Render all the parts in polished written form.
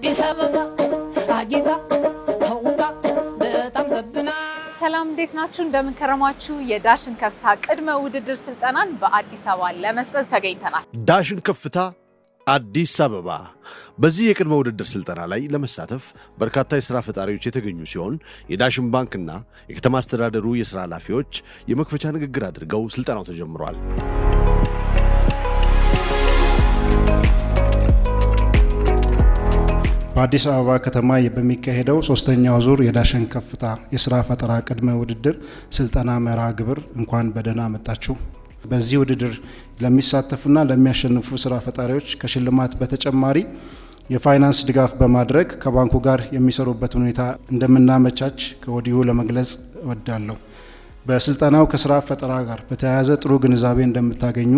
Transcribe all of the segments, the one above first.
አዲስ አበባ አጊጣ ተውባ በጣም ዘብና። ሰላም እንዴት ናችሁ? እንደምን ከረማችሁ? የዳሽን ከፍታ ቅድመ ውድድር ስልጠናን በአዲስ አበባ ለመስጠት ተገኝተናል። ዳሽን ከፍታ አዲስ አበባ። በዚህ የቅድመ ውድድር ስልጠና ላይ ለመሳተፍ በርካታ የሥራ ፈጣሪዎች የተገኙ ሲሆን የዳሽን ባንክና የከተማ አስተዳደሩ የሥራ ኃላፊዎች የመክፈቻ ንግግር አድርገው ስልጠናው ተጀምሯል። በአዲስ አበባ ከተማ በሚካሄደው ሶስተኛው ዙር የዳሽን ከፍታ የሥራ ፈጠራ ቅድመ ውድድር ስልጠና መርሃ ግብር እንኳን በደህና መጣችሁ። በዚህ ውድድር ለሚሳተፉና ለሚያሸንፉ ሥራ ፈጣሪዎች ከሽልማት በተጨማሪ የፋይናንስ ድጋፍ በማድረግ ከባንኩ ጋር የሚሰሩበት ሁኔታ እንደምናመቻች ከወዲሁ ለመግለጽ እወዳለሁ። በስልጠናው ከሥራ ፈጠራ ጋር በተያያዘ ጥሩ ግንዛቤ እንደምታገኙ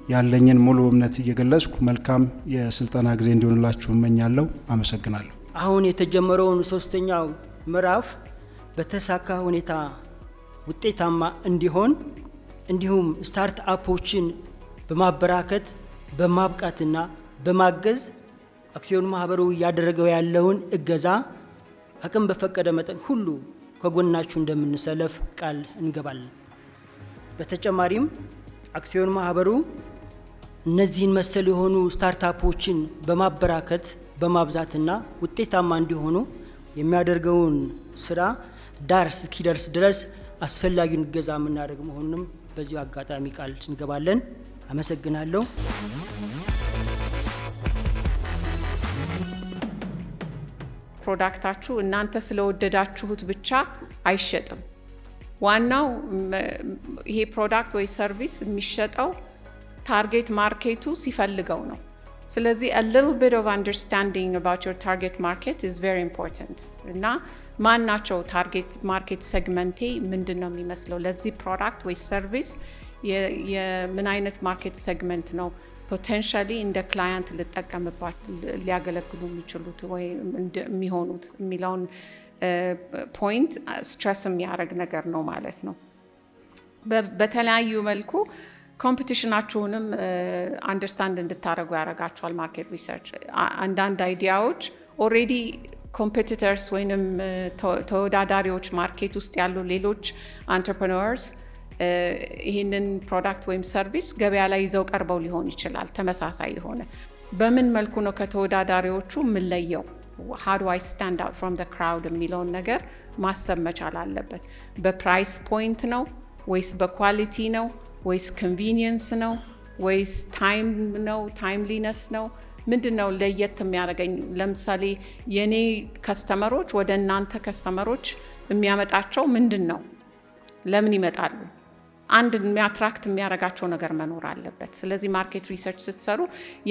ያለኝን ሙሉ እምነት እየገለጽኩ መልካም የስልጠና ጊዜ እንዲሆንላችሁ እመኛለሁ። አመሰግናለሁ። አሁን የተጀመረውን ሶስተኛው ምዕራፍ በተሳካ ሁኔታ ውጤታማ እንዲሆን እንዲሁም ስታርት አፖችን በማበራከት በማብቃትና በማገዝ አክሲዮን ማህበሩ እያደረገው ያለውን እገዛ አቅም በፈቀደ መጠን ሁሉ ከጎናችሁ እንደምንሰለፍ ቃል እንገባለን። በተጨማሪም አክሲዮን ማህበሩ እነዚህን መሰል የሆኑ ስታርታፖችን በማበራከት በማብዛትና ውጤታማ እንዲሆኑ የሚያደርገውን ስራ ዳር እስኪደርስ ድረስ አስፈላጊውን እገዛ የምናደርግ መሆኑንም በዚሁ አጋጣሚ ቃል እንገባለን። አመሰግናለሁ። ፕሮዳክታችሁ እናንተ ስለወደዳችሁት ብቻ አይሸጥም። ዋናው ይሄ ፕሮዳክት ወይ ሰርቪስ የሚሸጠው ታርጌት ማርኬቱ ሲፈልገው ነው። ስለዚህ a little bit of understanding about your target market is very important እና ማናቸው ታርጌት ማርኬት ሴግመንቴ ምንድነው የሚመስለው ለዚህ ፕሮዳክት ወይ ሰርቪስ የምን አይነት ማርኬት ሴግመንት ነው ፖቴንሻሊ እንደ ክላይንት ልጠቀምባቸው ሊያገለግሉ የሚችሉት ወይ የሚሆኑት የሚለውን ፖይንት ስትረስ የሚያደርግ ነገር ነው ማለት ነው። በተለያዩ መልኩ ኮምፒቲሽናችሁንም አንደርስታንድ እንድታደርጉ ያደርጋችኋል። ማርኬት ሪሰርች አንዳንድ አይዲያዎች ኦልሬዲ ኮምፒቲተርስ ወይንም ተወዳዳሪዎች ማርኬት ውስጥ ያሉ ሌሎች አንትርፕረነርስ ይህንን ፕሮዳክት ወይም ሰርቪስ ገበያ ላይ ይዘው ቀርበው ሊሆን ይችላል። ተመሳሳይ የሆነ በምን መልኩ ነው ከተወዳዳሪዎቹ የምንለየው? how do I stand out from the crowd የሚለውን ነገር ማሰብ መቻል አለበት። በፕራይስ ፖይንት ነው ወይስ በኳሊቲ ነው ወይስ ኮንቪኒየንስ ነው ወይስ ታይም ነው ታይምሊነስ ነው? ምንድን ነው ለየት የሚያደርገኝ? ለምሳሌ የኔ ከስተመሮች ወደ እናንተ ከስተመሮች የሚያመጣቸው ምንድን ነው? ለምን ይመጣሉ? አንድ የሚያትራክት የሚያደርጋቸው ነገር መኖር አለበት። ስለዚህ ማርኬት ሪሰርች ስትሰሩ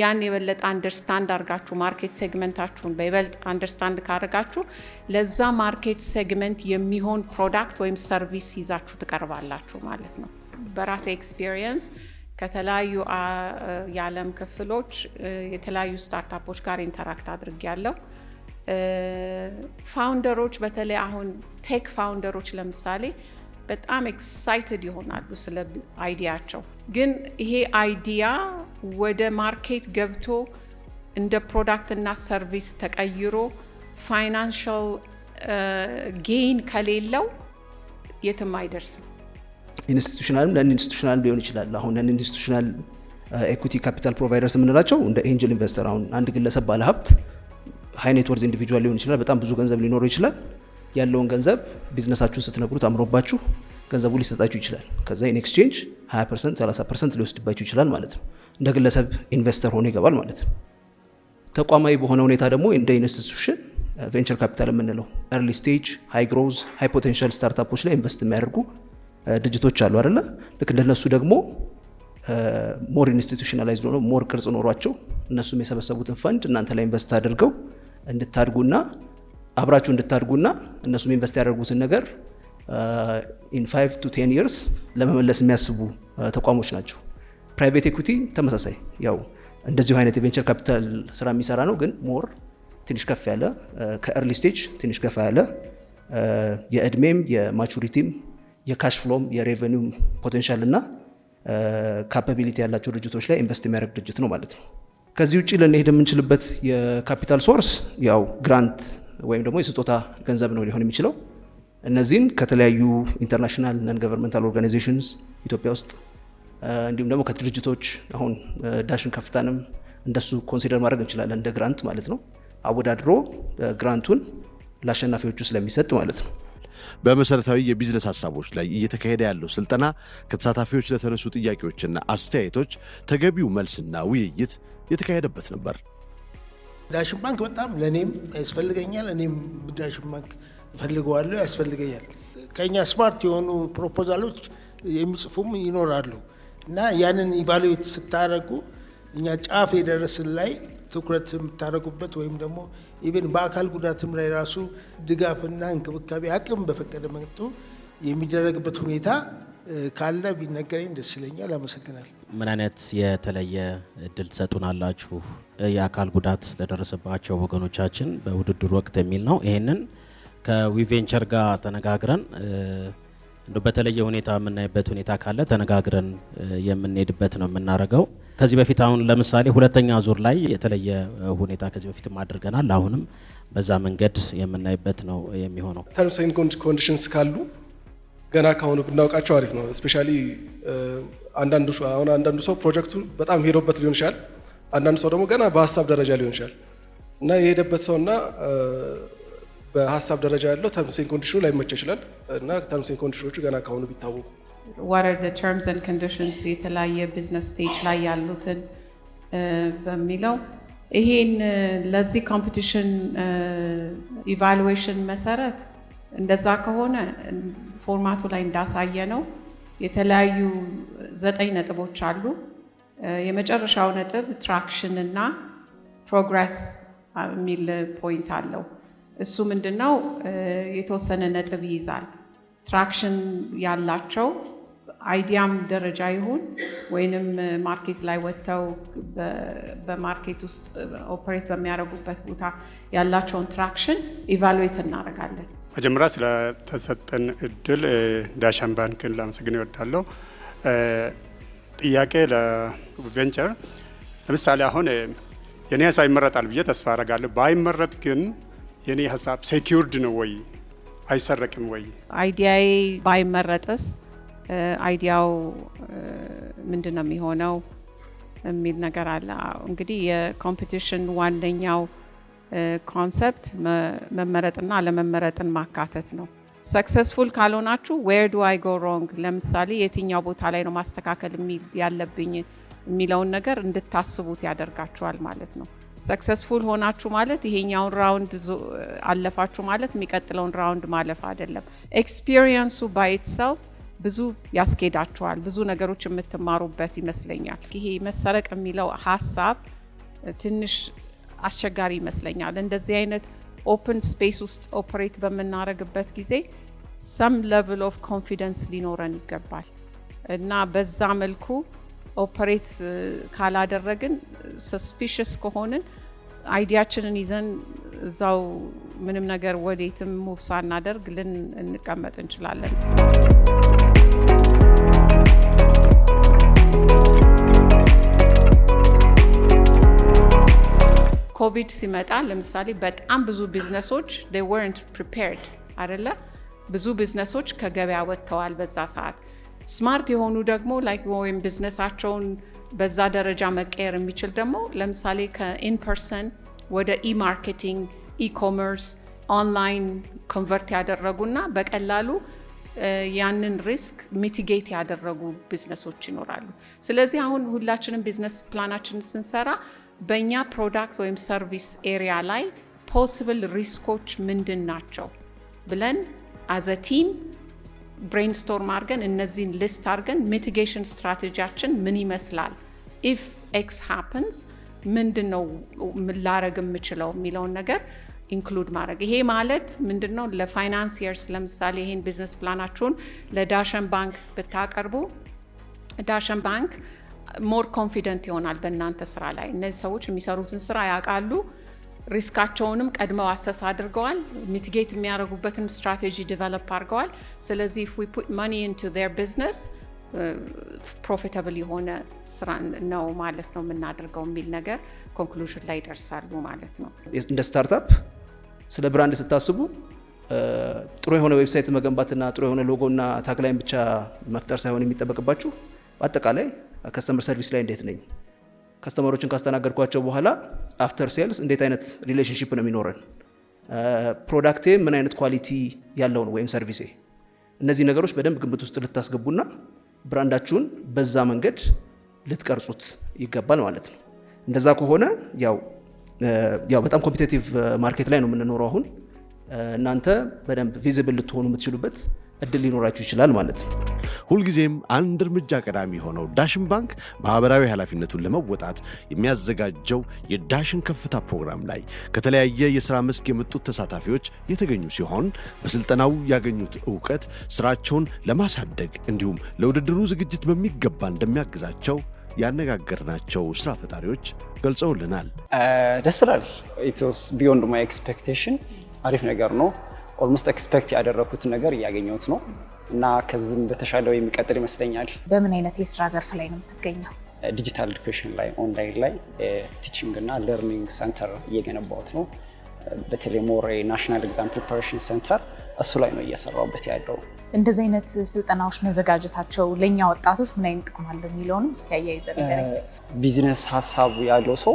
ያን የበለጠ አንደርስታንድ አድርጋችሁ ማርኬት ሴግመንታችሁን በይበልጥ አንደርስታንድ ካደርጋችሁ ለዛ ማርኬት ሴግመንት የሚሆን ፕሮዳክት ወይም ሰርቪስ ይዛችሁ ትቀርባላችሁ ማለት ነው። በራሴ ኤክስፒሪየንስ ከተለያዩ የዓለም ክፍሎች የተለያዩ ስታርታፖች ጋር ኢንተራክት አድርጌያለሁ። ፋውንደሮች በተለይ አሁን ቴክ ፋውንደሮች ለምሳሌ በጣም ኤክሳይትድ ይሆናሉ ስለ አይዲያቸው። ግን ይሄ አይዲያ ወደ ማርኬት ገብቶ እንደ ፕሮዳክት እና ሰርቪስ ተቀይሮ ፋይናንሻል ጌይን ከሌለው የትም አይደርስም። ኢንስቲቱሽናልም ነን ኢንስቲቱሽናል ሊሆን ይችላል። አሁን ነን ኢንስቲቱሽናል ኤኩቲ ካፒታል ፕሮቫይደርስ የምንላቸው እንደ ኤንጀል ኢንቨስተር፣ አሁን አንድ ግለሰብ ባለሀብት ሃይ ኔት ወርዝ ኢንዲቪጁዋል ሊሆን ይችላል። በጣም ብዙ ገንዘብ ሊኖረው ይችላል። ያለውን ገንዘብ ቢዝነሳችሁን ስትነግሩት አምሮባችሁ ገንዘቡ ሊሰጣችሁ ይችላል። ከዛ ኢን ኤክስቼንጅ 20% 30% ሊወስድባችሁ ይችላል ማለት ነው። እንደ ግለሰብ ኢንቨስተር ሆኖ ይገባል ማለት ነው። ተቋማዊ በሆነ ሁኔታ ደግሞ እንደ ኢንስቲቱሽን ቬንቸር ካፒታል የምንለው ኤርሊ ስቴጅ ሃይ ግሮዝ ሃይ ፖቴንሻል ስታርታፖች ላይ ኢንቨስት የሚያደርጉ ድርጅቶች አሉ አይደለ? ልክ እንደነሱ ደግሞ ሞር ኢንስቲቱሽናላይዝድ ሆኖ ሞር ቅርጽ ኖሯቸው እነሱም የሰበሰቡትን ፈንድ እናንተ ላይ ኢንቨስት አድርገው እንድታድጉና አብራችሁ እንድታድጉና እነሱም ኢንቨስት ያደርጉትን ነገር in 5 to 10 years ለመመለስ የሚያስቡ ተቋሞች ናቸው። ፕራይቬት ኢኩቲ ተመሳሳይ ያው እንደዚሁ አይነት የቬንቸር ካፒታል ስራ የሚሰራ ነው፣ ግን ሞር ትንሽ ከፍ ያለ ከኤርሊ ስቴጅ ትንሽ ከፍ ያለ የእድሜም የማቹሪቲም የካሽ ፍሎም የሬቨኒው ፖቴንሻል እና ካፓቢሊቲ ያላቸው ድርጅቶች ላይ ኢንቨስት የሚያደርግ ድርጅት ነው ማለት ነው። ከዚህ ውጪ ልንሄድ የምንችልበት የካፒታል ሶርስ ያው ግራንት ወይም ደግሞ የስጦታ ገንዘብ ነው ሊሆን የሚችለው። እነዚህን ከተለያዩ ኢንተርናሽናል ነን ገቨርንመንታል ኦርጋናይዜሽንስ ኢትዮጵያ ውስጥ እንዲሁም ደግሞ ከድርጅቶች አሁን ዳሽን ከፍታንም እንደሱ ኮንሲደር ማድረግ እንችላለን እንደ ግራንት ማለት ነው። አወዳድሮ ግራንቱን ለአሸናፊዎቹ ስለሚሰጥ ማለት ነው። በመሰረታዊ የቢዝነስ ሀሳቦች ላይ እየተካሄደ ያለው ስልጠና ከተሳታፊዎች ለተነሱ ጥያቄዎችና አስተያየቶች ተገቢው መልስና ውይይት የተካሄደበት ነበር። ዳሽን ባንክ በጣም ለኔም ያስፈልገኛል፣ እኔም ዳሽን ባንክ እፈልገዋለሁ፣ ያስፈልገኛል። ከኛ ስማርት የሆኑ ፕሮፖዛሎች የሚጽፉም ይኖራሉ እና ያንን ኢቫሉዌት ስታደርጉ እኛ ጫፍ የደረስን ላይ ትኩረት የምታደርጉበት ወይም ደግሞ ኢቨን በአካል ጉዳትም ላይ ራሱ ድጋፍና እንክብካቤ አቅም በፈቀደ መጥቶ የሚደረግበት ሁኔታ ካለ ቢነገረኝ ደስ ይለኛል። አመሰግናለሁ። ምን አይነት የተለየ እድል ትሰጡናላችሁ የአካል ጉዳት ለደረሰባቸው ወገኖቻችን በውድድር ወቅት የሚል ነው። ይሄንን ከዊቬንቸር ጋር ተነጋግረን እንደው በተለየ ሁኔታ የምናይበት ሁኔታ ካለ ተነጋግረን የምንሄድበት ነው የምናደርገው። ከዚህ በፊት አሁን ለምሳሌ ሁለተኛ ዙር ላይ የተለየ ሁኔታ ከዚህ በፊትም አድርገናል። አሁንም በዛ መንገድ የምናይበት ነው የሚሆነው። ተርምስ ኤንድ ኮንዲሽንስ ካሉ ገና ካሁኑ ብናውቃቸው አሪፍ ነው። ስፔሻሊ አንዳንዱ ሰው ፕሮጀክቱ በጣም ሄዶበት ሊሆን ይችላል፣ አንዳንዱ ሰው ደግሞ ገና በሀሳብ ደረጃ ሊሆን ይችላል እና የሄደበት ሰውና በሀሳብ ደረጃ ያለው ተርምስ ኤንድ ኮንዲሽኑ ላይመች ይችላል እና ተርምስ ኤንድ ኮንዲሽኖቹ ገና ካሁኑ ቢታወቁ። what are the terms and conditions የተለያየ ቢዝነስ ስቴጅ ላይ ያሉትን በሚለው ይሄን ለዚህ ኮምፒቲሽን ኢቫሉዌሽን መሰረት እንደዛ ከሆነ ፎርማቱ ላይ እንዳሳየ ነው የተለያዩ 9 ነጥቦች አሉ። የመጨረሻው ነጥብ ትራክሽን እና ፕሮግረስ የሚል ፖይንት አለው። እሱ ምንድነው? የተወሰነ ነጥብ ይይዛል። ትራክሽን ያላቸው አይዲያም ደረጃ ይሁን ወይንም ማርኬት ላይ ወጥተው በማርኬት ውስጥ ኦፐሬት በሚያደርጉበት ቦታ ያላቸውን ትራክሽን ኢቫሉዌት እናደርጋለን። መጀመሪያ ስለተሰጠን እድል ዳሽን ባንክን ላመሰግን እወዳለሁ። ጥያቄ ለቬንቸር ለምሳሌ አሁን የኔ ሀሳብ ይመረጣል ብዬ ተስፋ አደርጋለሁ። ባይመረጥ ግን የኔ ሀሳብ ሴኪዩርድ ነው ወይ አይሰረቅም ወይ? አይዲያዬ ባይመረጥስ አይዲያው ምንድነው የሚሆነው የሚል ነገር አለ። እንግዲህ የኮምፒቲሽን ዋነኛው ኮንሰፕት መመረጥና አለመመረጥን ማካተት ነው። ሰክሰስፉል ካልሆናችሁ where do I go wrong፣ ለምሳሌ የትኛው ቦታ ላይ ነው ማስተካከል ያለብኝ የሚለውን ነገር እንድታስቡት ያደርጋችኋል ማለት ነው። ሰክሰስፉል ሆናችሁ ማለት ይሄኛውን ራውንድ አለፋችሁ ማለት የሚቀጥለውን ራውንድ ማለፍ አይደለም። ኤክስፒሪየንሱ ባይ ኢትሰልፍ ብዙ ያስኬዳችኋል፣ ብዙ ነገሮች የምትማሩበት ይመስለኛል። ይሄ መሰረቅ የሚለው ሀሳብ ትንሽ አስቸጋሪ ይመስለኛል። እንደዚህ አይነት ኦፕን ስፔስ ውስጥ ኦፕሬት በምናደርግበት ጊዜ some level of confidence ሊኖረን ይገባል እና በዛ መልኩ ኦፕሬት ካላደረግን ሰስፒሽስ ከሆንን አይዲያችንን ይዘን እዛው ምንም ነገር ወዴትም ሙቭ ሳናደርግ ልንቀመጥ እንችላለን። ኮቪድ ሲመጣ ለምሳሌ በጣም ብዙ ቢዝነሶች they weren't prepared አይደለ? ብዙ ቢዝነሶች ከገበያ ወጥተዋል በዛ ሰዓት። ስማርት የሆኑ ደግሞ ላይክ ወይም ቢዝነሳቸውን በዛ ደረጃ መቀየር የሚችል ደግሞ ለምሳሌ ከኢን ፐርሰን ወደ ኢማርኬቲንግ፣ ኢኮመርስ፣ ኦንላይን ኮንቨርት ያደረጉና በቀላሉ ያንን ሪስክ ሚቲጌት ያደረጉ ቢዝነሶች ይኖራሉ። ስለዚህ አሁን ሁላችንም ቢዝነስ ፕላናችንን ስንሰራ በእኛ ፕሮዳክት ወይም ሰርቪስ ኤሪያ ላይ ፖሲብል ሪስኮች ምንድን ናቸው ብለን አዘ ቲም ብሬንስቶርም አድርገን እነዚህን ሊስት አድርገን ሚቲጌሽን ስትራቴጂያችን ምን ይመስላል፣ ኢፍ ኤክስ ሃፕንስ ምንድነው ላረግ የምችለው የሚለውን ነገር ኢንክሉድ ማድረግ። ይሄ ማለት ምንድነው? ለፋይናንሲየርስ ለምሳሌ ይሄን ቢዝነስ ፕላናችሁን ለዳሽን ባንክ ብታቀርቡ ዳሽን ባንክ ሞር ኮንፊደንት ይሆናል በእናንተ ስራ ላይ። እነዚህ ሰዎች የሚሰሩትን ስራ ያውቃሉ፣ ሪስካቸውንም ቀድመው አሰስ አድርገዋል፣ ሚቲጌት የሚያደርጉበትን ስትራቴጂ ዲቨሎፕ አድርገዋል። ስለዚህ if we put money into their business ፕሮፊታብል የሆነ ስራ ነው ማለት ነው የምናደርገው የሚል ነገር ኮንክሉዥን ላይ ይደርሳሉ ማለት ነው። እንደ ስታርታፕ ስለ ብራንድ ስታስቡ ጥሩ የሆነ ዌብሳይት መገንባትና ጥሩ የሆነ ሎጎና ታግላይን ብቻ መፍጠር ሳይሆን የሚጠበቅባችሁ አጠቃላይ ከስተመር ሰርቪስ ላይ እንዴት ነኝ፣ ከስተመሮችን ካስተናገድኳቸው በኋላ አፍተር ሴልስ እንዴት አይነት ሪሌሽንሺፕ ነው የሚኖረን፣ ፕሮዳክቴ ምን አይነት ኳሊቲ ያለው ነው ወይም ሰርቪሴ። እነዚህ ነገሮች በደንብ ግምት ውስጥ ልታስገቡና ብራንዳችሁን በዛ መንገድ ልትቀርጹት ይገባል ማለት ነው። እንደዛ ከሆነ ያው በጣም ኮምፒቲቲቭ ማርኬት ላይ ነው የምንኖረው አሁን። እናንተ በደንብ ቪዚብል ልትሆኑ የምትችሉበት እድል ሊኖራችሁ ይችላል ማለት ነው። ሁልጊዜም አንድ እርምጃ ቀዳሚ የሆነው ዳሽን ባንክ ማህበራዊ ኃላፊነቱን ለመወጣት የሚያዘጋጀው የዳሽን ከፍታ ፕሮግራም ላይ ከተለያየ የሥራ መስክ የመጡት ተሳታፊዎች የተገኙ ሲሆን በስልጠናው ያገኙት ዕውቀት ስራቸውን ለማሳደግ እንዲሁም ለውድድሩ ዝግጅት በሚገባ እንደሚያግዛቸው ያነጋገርናቸው ስራ ፈጣሪዎች ገልጸውልናል። ደስ ይላል። ኢት ዋዝ ቢዮንድ ማይ ኤክስፔክቴሽን። አሪፍ ነገር ነው። ኦልሞስት ኤክስፔክት ያደረኩትን ነገር እያገኘሁት ነው እና ከዚህም በተሻለው የሚቀጥል ይመስለኛል። በምን አይነት የስራ ዘርፍ ላይ ነው የምትገኘው? ዲጂታል ኤዱኬሽን ላይ ኦንላይን ላይ ቲቺንግ እና ለርኒንግ ሴንተር እየገነባሁት ነው። በተለይ ሞር ናሽናል ኤግዛም ፕሪፓሬሽን ሴንተር እሱ ላይ ነው እየሰራሁበት ያለው። እንደዚህ አይነት ስልጠናዎች መዘጋጀታቸው ለእኛ ወጣቶች ምን አይነት ጥቅም አለው የሚለውንም እስኪ አያይዘን ንገረኝ። ቢዝነስ ሀሳብ ያለው ሰው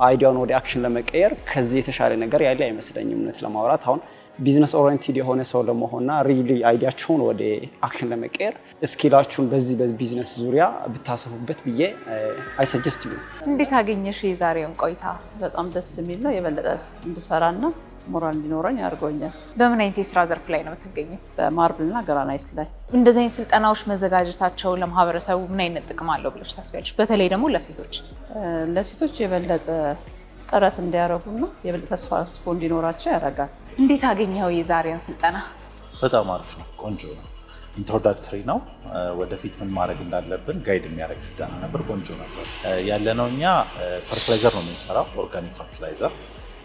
አይዲያውን ወደ አክሽን ለመቀየር ከዚህ የተሻለ ነገር ያለ አይመስለኝም። እውነት ለማውራት አሁን ቢዝነስ ኦሪየንትድ የሆነ ሰው ለመሆንና ሪሊ አይዲያችሁን ወደ አክሽን ለመቀየር ስኪላችሁን በዚህ ቢዝነስ ዙሪያ ብታሰፉበት ብዬ አይሰጀስት ዩ። እንዴት አገኘሽ የዛሬውን ቆይታ? በጣም ደስ የሚል ነው። የበለጠ እንድሰራና ሞራል እንዲኖረኝ አድርጎኛል። በምን አይነት የስራ ዘርፍ ላይ ነው የምትገኘው? በማርብልና ግራናይት ላይ። እንደዚህ አይነት ስልጠናዎች መዘጋጀታቸው ለማህበረሰቡ ምን አይነት ጥቅም አለው ብለሽ ታስቢያለሽ? በተለይ ደግሞ ለሴቶች የበለጠ ጥረት እንዲያደርጉና የበለጠ ተስፋ እንዲኖራቸው ያደርጋል። እንዴት አገኘው የዛሬውን ስልጠና? በጣም አሪፍ ነው። ቆንጆ ነው። ኢንትሮዳክተሪ ነው። ወደፊት ምን ማድረግ እንዳለብን ጋይድ የሚያደርግ ስልጠና ነበር። ቆንጆ ነበር። ያለነው እኛ ፈርቲላይዘር ነው የምንሰራው፣ ኦርጋኒክ ፈርቲላይዘር።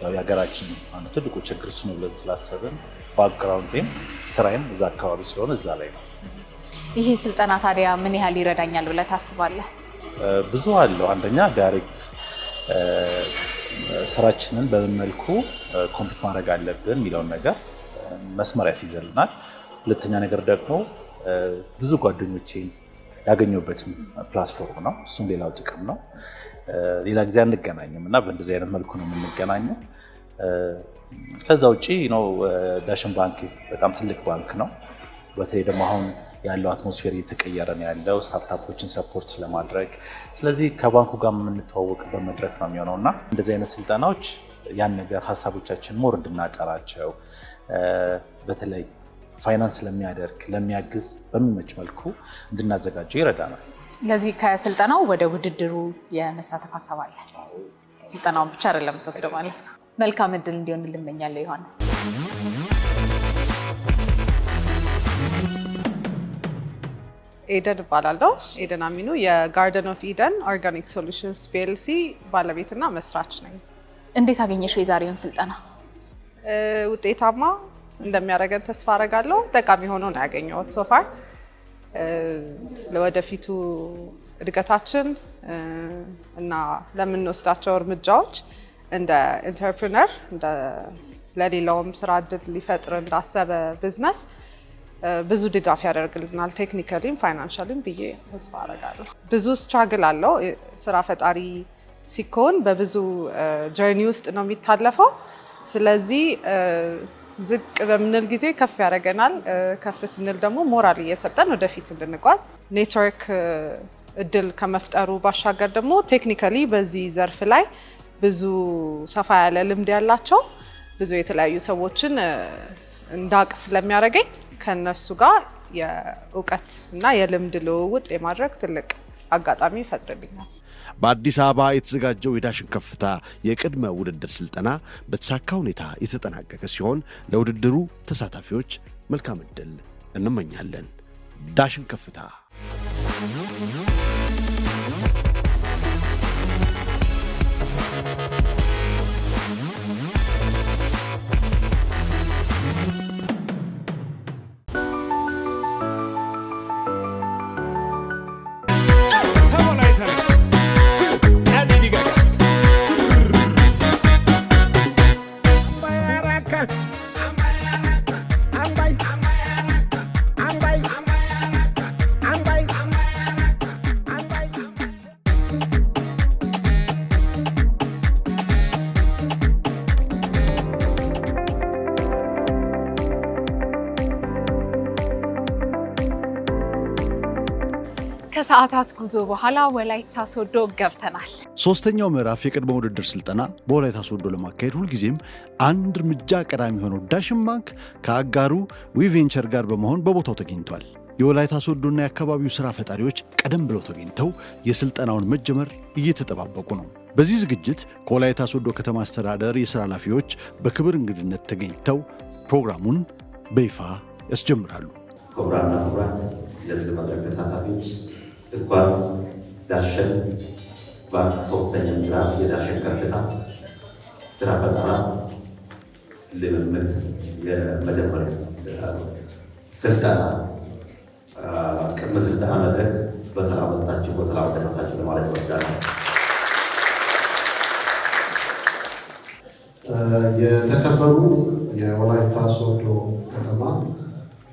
ያው የሀገራችን አንዱ ትልቁ ችግር እሱ ነው ብለን ስላሰብን ባክግራውንዴም ስራዬም እዛ አካባቢ ስለሆነ እዛ ላይ ነው። ይሄ ስልጠና ታዲያ ምን ያህል ይረዳኛል ብለህ ታስባለህ? ብዙ አለው። አንደኛ ዳይሬክት ስራችንን በምን መልኩ ኮምፒት ማድረግ አለብን የሚለውን ነገር መስመር ያስይዘልናል። ሁለተኛ ነገር ደግሞ ብዙ ጓደኞቼን ያገኘሁበትም ፕላትፎርም ነው። እሱም ሌላው ጥቅም ነው። ሌላ ጊዜ አንገናኝም እና በእንደዚህ አይነት መልኩ ነው የምንገናኘው። ከዛ ውጭ ነው ዳሽን ባንክ በጣም ትልቅ ባንክ ነው። በተለይ ደግሞ አሁን ያለው አትሞስፌር እየተቀየረ ነው ያለው ስታርታፖችን ሰፖርት ለማድረግ። ስለዚህ ከባንኩ ጋር የምንተዋወቅበት መድረክ ነው የሚሆነው እና እንደዚህ አይነት ስልጠናዎች ያን ነገር ሀሳቦቻችን ሞር እንድናጠራቸው በተለይ ፋይናንስ ለሚያግዝ በሚመች መልኩ እንድናዘጋጀው ይረዳናል። ለዚህ ከስልጠናው ወደ ውድድሩ የመሳተፍ ሀሳብ አለ? ስልጠናውን ብቻ አይደለም ተወስደ ማለት ነው። መልካም እድል እንዲሆን ልመኛለሁ። ዮሐንስ ኤደን እባላለሁ። ኤደን አሚኑ የጋርደን ኦፍ ኢደን ኦርጋኒክ ሶሉሽንስ ፒኤልሲ ባለቤትና መስራች ነኝ። እንዴት አገኘሽው የዛሬውን ስልጠና? ውጤታማ እንደሚያደርገን ተስፋ አደርጋለሁ። ጠቃሚ ሆኖ ነው ያገኘሁት ሶፋር። ለወደፊቱ እድገታችን እና ለምንወስዳቸው እርምጃዎች እንደ ኢንተርፕረነር ለሌላውም ስራ እድል ሊፈጥር እንዳሰበ ቢዝነስ ብዙ ድጋፍ ያደርግልናል፣ ቴክኒካሊም ፋይናንሻሊም ብዬ ተስፋ አደርጋለሁ። ብዙ ስትራግል አለው። ስራ ፈጣሪ ሲኮን በብዙ ጀርኒ ውስጥ ነው የሚታለፈው። ስለዚህ ዝቅ በምንል ጊዜ ከፍ ያደርገናል። ከፍ ስንል ደግሞ ሞራል እየሰጠን ወደፊት እንድንጓዝ ኔትወርክ እድል ከመፍጠሩ ባሻገር ደግሞ ቴክኒካሊ በዚህ ዘርፍ ላይ ብዙ ሰፋ ያለ ልምድ ያላቸው ብዙ የተለያዩ ሰዎችን እንዳቅ ስለሚያደርገኝ ከነሱ ጋር የእውቀት እና የልምድ ልውውጥ የማድረግ ትልቅ አጋጣሚ ይፈጥርልኛል። በአዲስ አበባ የተዘጋጀው የዳሽን ከፍታ የቅድመ ውድድር ስልጠና በተሳካ ሁኔታ የተጠናቀቀ ሲሆን ለውድድሩ ተሳታፊዎች መልካም ዕድል እንመኛለን። ዳሽን ከፍታ ከሰዓታት ጉዞ በኋላ ወላይታ ሶዶ ገብተናል። ሶስተኛው ምዕራፍ የቅድመ ውድድር ስልጠና በወላይታ ሶዶ ለማካሄድ ሁልጊዜም አንድ እርምጃ ቀዳሚ ሆኖ ዳሽን ባንክ ከአጋሩ ዊቬንቸር ጋር በመሆን በቦታው ተገኝቷል። የወላይታ ሶዶና የአካባቢው ስራ ፈጣሪዎች ቀደም ብለው ተገኝተው የስልጠናውን መጀመር እየተጠባበቁ ነው። በዚህ ዝግጅት ከወላይታ ሶዶ ከተማ አስተዳደር የስራ ኃላፊዎች በክብር እንግድነት ተገኝተው ፕሮግራሙን በይፋ ያስጀምራሉ። ክቡራንና ክቡራት ለዚህ መድረክ ተሳታፊዎች እንኳን ዳሽን ባንክ ሶስተኛ ምዕራፍ የዳሽን ከፍታ ስራ ፈጠራ ልምምድ የመጀመሪያ ስልጠና ቅድመ ስልጠና መድረክ በሰላም መጣችሁ በሰላም ደረሳችሁ ለማለት እወዳለሁ። የተከበሩ የወላይታ ሶዶ ከተማ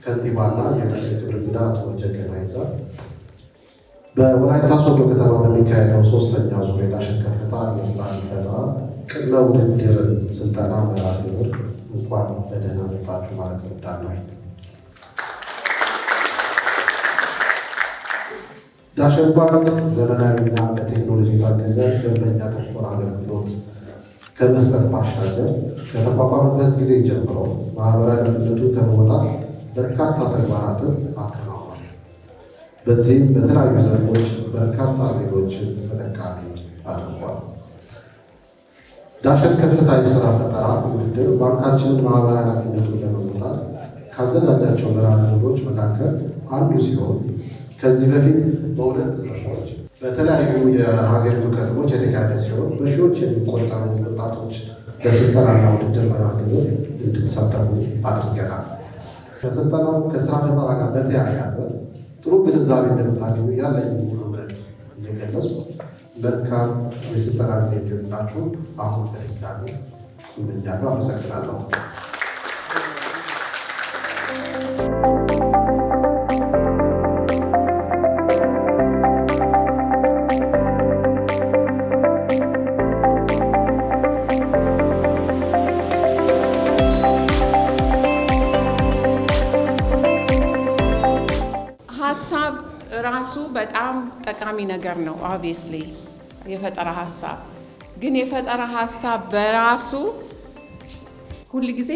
ከንቲባና የምክር ክብር እንግዳ አቶ ጀገና ይዛ በወላይታ ሶዶ ከተማ በሚካሄደው ሶስተኛው ዙር የዳሽን ከፍታ የስራ ፈጠራ ቅድመ ውድድር ስልጠና መርሃ ግብር እንኳን በደህና መጣችሁ ማለት እወዳለሁ። ዳሽን ባንክ ዘመናዊና በቴክኖሎጂ የታገዘ ደንበኛ ተኮር አገልግሎት ከመስጠት ባሻገር ከተቋቋመበት ጊዜ ጀምሮ ማህበራዊ ኃላፊነቱን ከመወጣት በርካታ ተግባራትን አከናውኗል። በዚህም በተለያዩ ዘርፎች በርካታ ዜጎችን ተጠቃሚ አድርጓል። ዳሽን ከፍታ የስራ ፈጠራ ውድድር ባንካችንን ማህበራዊ ኃላፊነቱን ለመወጣት ካዘጋጃቸው መርሃ ግብሮች መካከል አንዱ ሲሆን ከዚህ በፊት በሁለት ዘርፎች በተለያዩ የሀገሪቱ ከተሞች የተካሄደ ሲሆን በሺዎች የሚቆጠሩ ወጣቶች በስልጠናና ውድድር መርሃ ግብር እንድትሳተፉ አድርገናል። ከስልጠናው ከስራ ፈጠራ ጋር በተያያዘ ጥሩ ግንዛቤ እንደምታገኙ ያለኝ ሙሉ እየገለጽኩ መልካም የስልጠና ጊዜ እንዲሆንላችሁ አሁን በድጋሚ እመኛለሁ። አመሰግናለሁ። ሀሳብ ራሱ በጣም ጠቃሚ ነገር ነው። ኦብቪየስሊ የፈጠራ ሀሳብ ግን የፈጠራ ሀሳብ በራሱ ሁል ጊዜ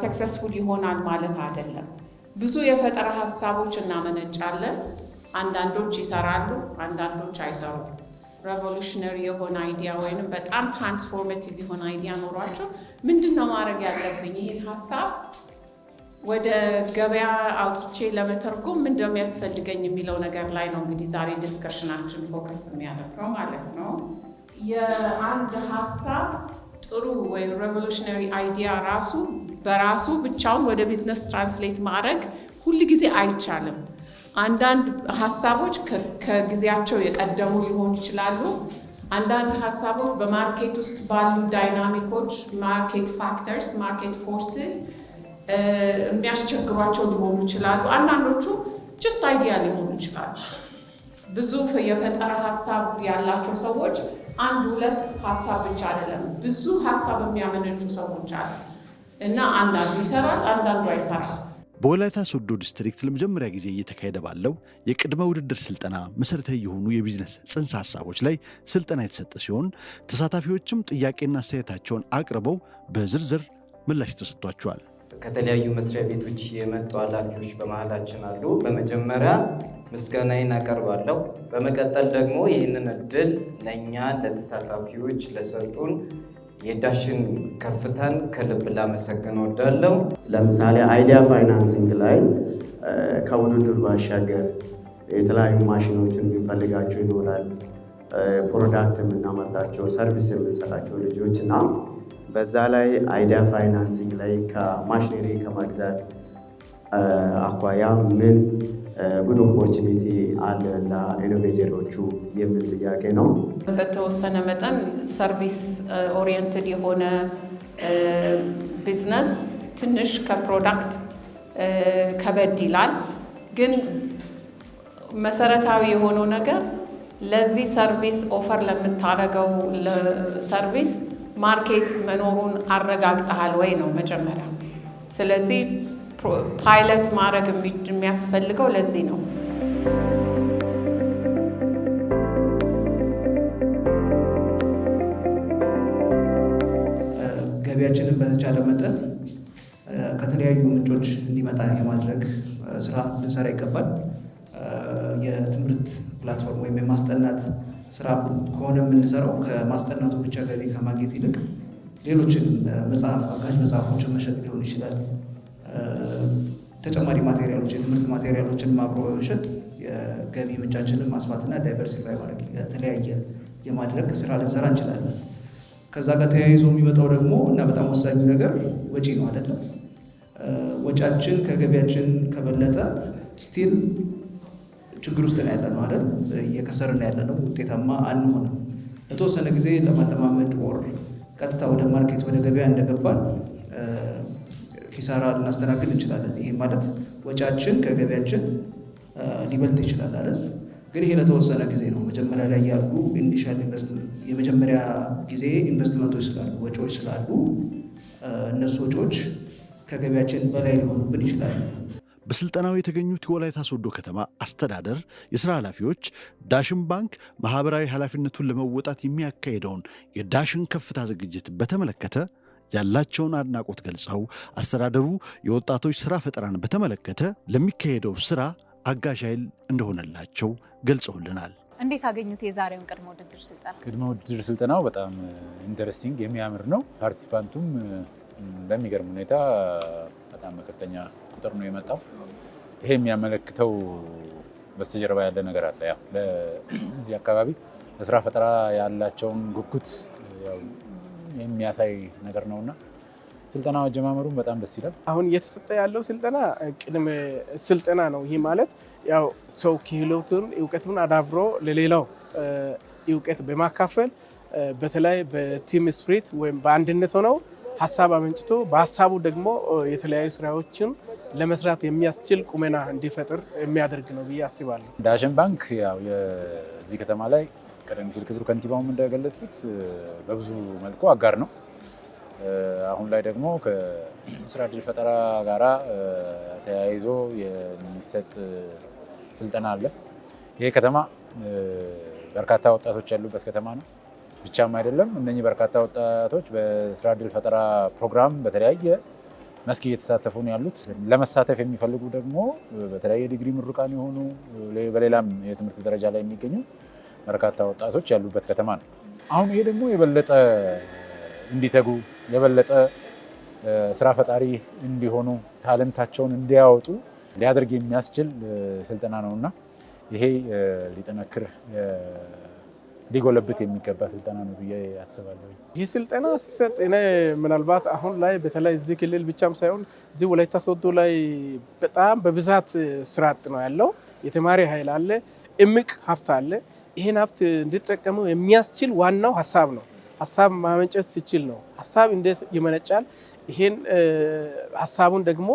ሰክሰስፉል ይሆናል ማለት አይደለም። ብዙ የፈጠራ ሀሳቦች እናመነጫለን። አንዳንዶች ይሰራሉ፣ አንዳንዶች አይሰሩም። ሬቮሉሽነሪ የሆነ አይዲያ ወይንም በጣም ትራንስፎርሜቲቭ የሆነ አይዲያ ኖሯቸው ምንድን ነው ማድረግ ያለብኝ ይህን ሀሳብ ወደ ገበያ አውጥቼ ለመተርጎም ምንድን ነው የሚያስፈልገኝ የሚለው ነገር ላይ ነው እንግዲህ ዛሬ ዲስከሽናችን ፎከስ የሚያደርገው ማለት ነው። የአንድ ሀሳብ ጥሩ ወይም ሬቮሉሽነሪ አይዲያ ራሱ በራሱ ብቻውን ወደ ቢዝነስ ትራንስሌት ማድረግ ሁል ጊዜ አይቻልም። አንዳንድ ሀሳቦች ከጊዜያቸው የቀደሙ ሊሆኑ ይችላሉ። አንዳንድ ሀሳቦች በማርኬት ውስጥ ባሉ ዳይናሚኮች፣ ማርኬት ፋክተርስ፣ ማርኬት ፎርስስ የሚያስቸግሯቸው ሊሆኑ ይችላሉ። አንዳንዶቹ ጀስት አይዲያ ሊሆኑ ይችላሉ። ብዙ የፈጠራ ሀሳብ ያላቸው ሰዎች አንድ ሁለት ሀሳብ ብቻ አይደለም፣ ብዙ ሀሳብ የሚያመነጩ ሰዎች አሉ እና አንዳንዱ ይሰራል፣ አንዳንዱ አይሰራም። በወላይታ ሶዶ ዲስትሪክት ለመጀመሪያ ጊዜ እየተካሄደ ባለው የቅድመ ውድድር ስልጠና መሰረታዊ የሆኑ የቢዝነስ ጽንሰ ሀሳቦች ላይ ስልጠና የተሰጠ ሲሆን ተሳታፊዎችም ጥያቄና አስተያየታቸውን አቅርበው በዝርዝር ምላሽ ተሰጥቷቸዋል። ከተለያዩ መስሪያ ቤቶች የመጡ ኃላፊዎች በመሃላችን አሉ። በመጀመሪያ ምስጋናዬን አቀርባለሁ። በመቀጠል ደግሞ ይህንን እድል ለእኛ ለተሳታፊዎች ለሰጡን የዳሽን ከፍታን ከልብ ላመሰግን እወዳለሁ። ለምሳሌ አይዲያ ፋይናንሲንግ ላይ ከውድድር ባሻገር የተለያዩ ማሽኖችን የሚፈልጋቸው ይኖራል። ፕሮዳክት የምናመርታቸው ሰርቪስ የምንሰራቸው ልጆች እና በዛ ላይ አይዲያ ፋይናንሲንግ ላይ ከማሽነሪ ከመግዛት አኳያ ምን ጉድ ኦፖርቹኒቲ አለ ለኢኖቬተሮቹ የሚል ጥያቄ ነው። በተወሰነ መጠን ሰርቪስ ኦሪየንትድ የሆነ ቢዝነስ ትንሽ ከፕሮዳክት ከበድ ይላል። ግን መሰረታዊ የሆነው ነገር ለዚህ ሰርቪስ ኦፈር ለምታደርገው ሰርቪስ ማርኬት መኖሩን አረጋግጠሃል ወይ ነው መጀመሪያ። ስለዚህ ፓይለት ማድረግ የሚያስፈልገው ለዚህ ነው። ገቢያችንን በተቻለ መጠን ከተለያዩ ምንጮች እንዲመጣ የማድረግ ስራ ልንሰራ ይገባል። የትምህርት ፕላትፎርም ወይም የማስጠናት ስራ ከሆነ የምንሰራው ከማስጠናቱ ብቻ ገቢ ከማግኘት ይልቅ ሌሎችን አጋዥ መጽሐፎችን መሸጥ ሊሆን ይችላል። ተጨማሪ ማቴሪያሎች፣ የትምህርት ማቴሪያሎችን አብሮ በመሸጥ የገቢ ምንጫችንን ማስፋትና ዳይቨርሲፋይ ማድረግ የተለያየ የማድረግ ስራ ልንሰራ እንችላለን። ከዛ ጋር ተያይዞ የሚመጣው ደግሞ እና በጣም ወሳኙ ነገር ወጪ ነው አይደለም። ወጫችን ከገቢያችን ከበለጠ ስቲል ችግር ውስጥ ነው ያለነው አይደል? እየከሰርን ያለነው ውጤታማ አንሆንም። ለተወሰነ ጊዜ ለማለማመድ ወር ቀጥታ ወደ ማርኬት ወደ ገበያ እንደገባን ኪሳራ ልናስተናግድ እንችላለን። ይሄ ማለት ወጫችን ከገቢያችን ሊበልጥ ይችላል አይደል? ግን ይሄ ለተወሰነ ጊዜ ነው። መጀመሪያ ላይ ያሉ ኢኒሻል ኢንቨስትመንት የመጀመሪያ ጊዜ ኢንቨስትመንቶች ስላሉ ወጪዎች ስላሉ እነሱ ወጪዎች ከገቢያችን በላይ ሊሆኑብን ይችላሉ። በስልጠናው የተገኙት የወላይታ ሶዶ ከተማ አስተዳደር የሥራ ኃላፊዎች ዳሽን ባንክ ማኅበራዊ ኃላፊነቱን ለመወጣት የሚያካሄደውን የዳሽን ከፍታ ዝግጅት በተመለከተ ያላቸውን አድናቆት ገልጸው አስተዳደሩ የወጣቶች ሥራ ፈጠራን በተመለከተ ለሚካሄደው ሥራ አጋዥ ኃይል እንደሆነላቸው ገልጸውልናል። እንዴት አገኙት የዛሬውን ቅድመ ውድድር ስልጠና? ቅድመ ውድድር ስልጠናው በጣም ኢንተረስቲንግ የሚያምር ነው። ፓርቲሲፓንቱም በሚገርም ሁኔታ በጣም በከፍተኛ ቁጥር ነው የመጣው። ይሄ የሚያመለክተው በስተጀርባ ያለ ነገር አለ። ያው ለዚህ አካባቢ ለስራ ፈጠራ ያላቸውን ጉጉት የሚያሳይ ነገር ነውና ስልጠናው አጀማመሩም በጣም ደስ ይላል። አሁን እየተሰጠ ያለው ስልጠና ቅድመ ስልጠና ነው። ይህ ማለት ያው ሰው ክህሎቱን እውቀቱን አዳብሮ ለሌላው እውቀት በማካፈል በተለይ በቲም ስፕሪት ወይም በአንድነት ሆነው ሀሳብ አመንጭቶ በሀሳቡ ደግሞ የተለያዩ ስራዎችን ለመስራት የሚያስችል ቁመና እንዲፈጥር የሚያደርግ ነው ብዬ አስባለሁ። ዳሽን ባንክ ያው የዚህ ከተማ ላይ ቀደም ሲል ክቡር ከንቲባውም እንደገለጹት በብዙ መልኩ አጋር ነው። አሁን ላይ ደግሞ ከስራ ዕድል ፈጠራ ጋራ ተያይዞ የሚሰጥ ስልጠና አለ። ይሄ ከተማ በርካታ ወጣቶች ያሉበት ከተማ ነው። ብቻም አይደለም፣ እነኚህ በርካታ ወጣቶች በስራ ዕድል ፈጠራ ፕሮግራም በተለያየ መስክ እየተሳተፉ ነው ያሉት። ለመሳተፍ የሚፈልጉ ደግሞ በተለያየ ዲግሪ ምሩቃን የሆኑ በሌላም የትምህርት ደረጃ ላይ የሚገኙ በርካታ ወጣቶች ያሉበት ከተማ ነው። አሁን ይሄ ደግሞ የበለጠ እንዲተጉ የበለጠ ስራ ፈጣሪ እንዲሆኑ ታለንታቸውን እንዲያወጡ ሊያደርግ የሚያስችል ስልጠና ነውና ይሄ ሊጠነክር ሊጎለብት የሚገባ ስልጠና ነው ብዬ አስባለሁ። ይህ ስልጠና ሲሰጥ እኔ ምናልባት አሁን ላይ በተለይ እዚህ ክልል ብቻም ሳይሆን እዚህ ወላይታ ሶዶ ላይ በጣም በብዛት ስራ አጥ ነው ያለው። የተማሪ ኃይል አለ፣ እምቅ ሀብት አለ። ይህን ሀብት እንዲጠቀሙ የሚያስችል ዋናው ሀሳብ ነው። ሀሳብ ማመንጨት ሲችል ነው። ሀሳብ እንዴት ይመነጫል? ይሄን ሀሳቡን ደግሞ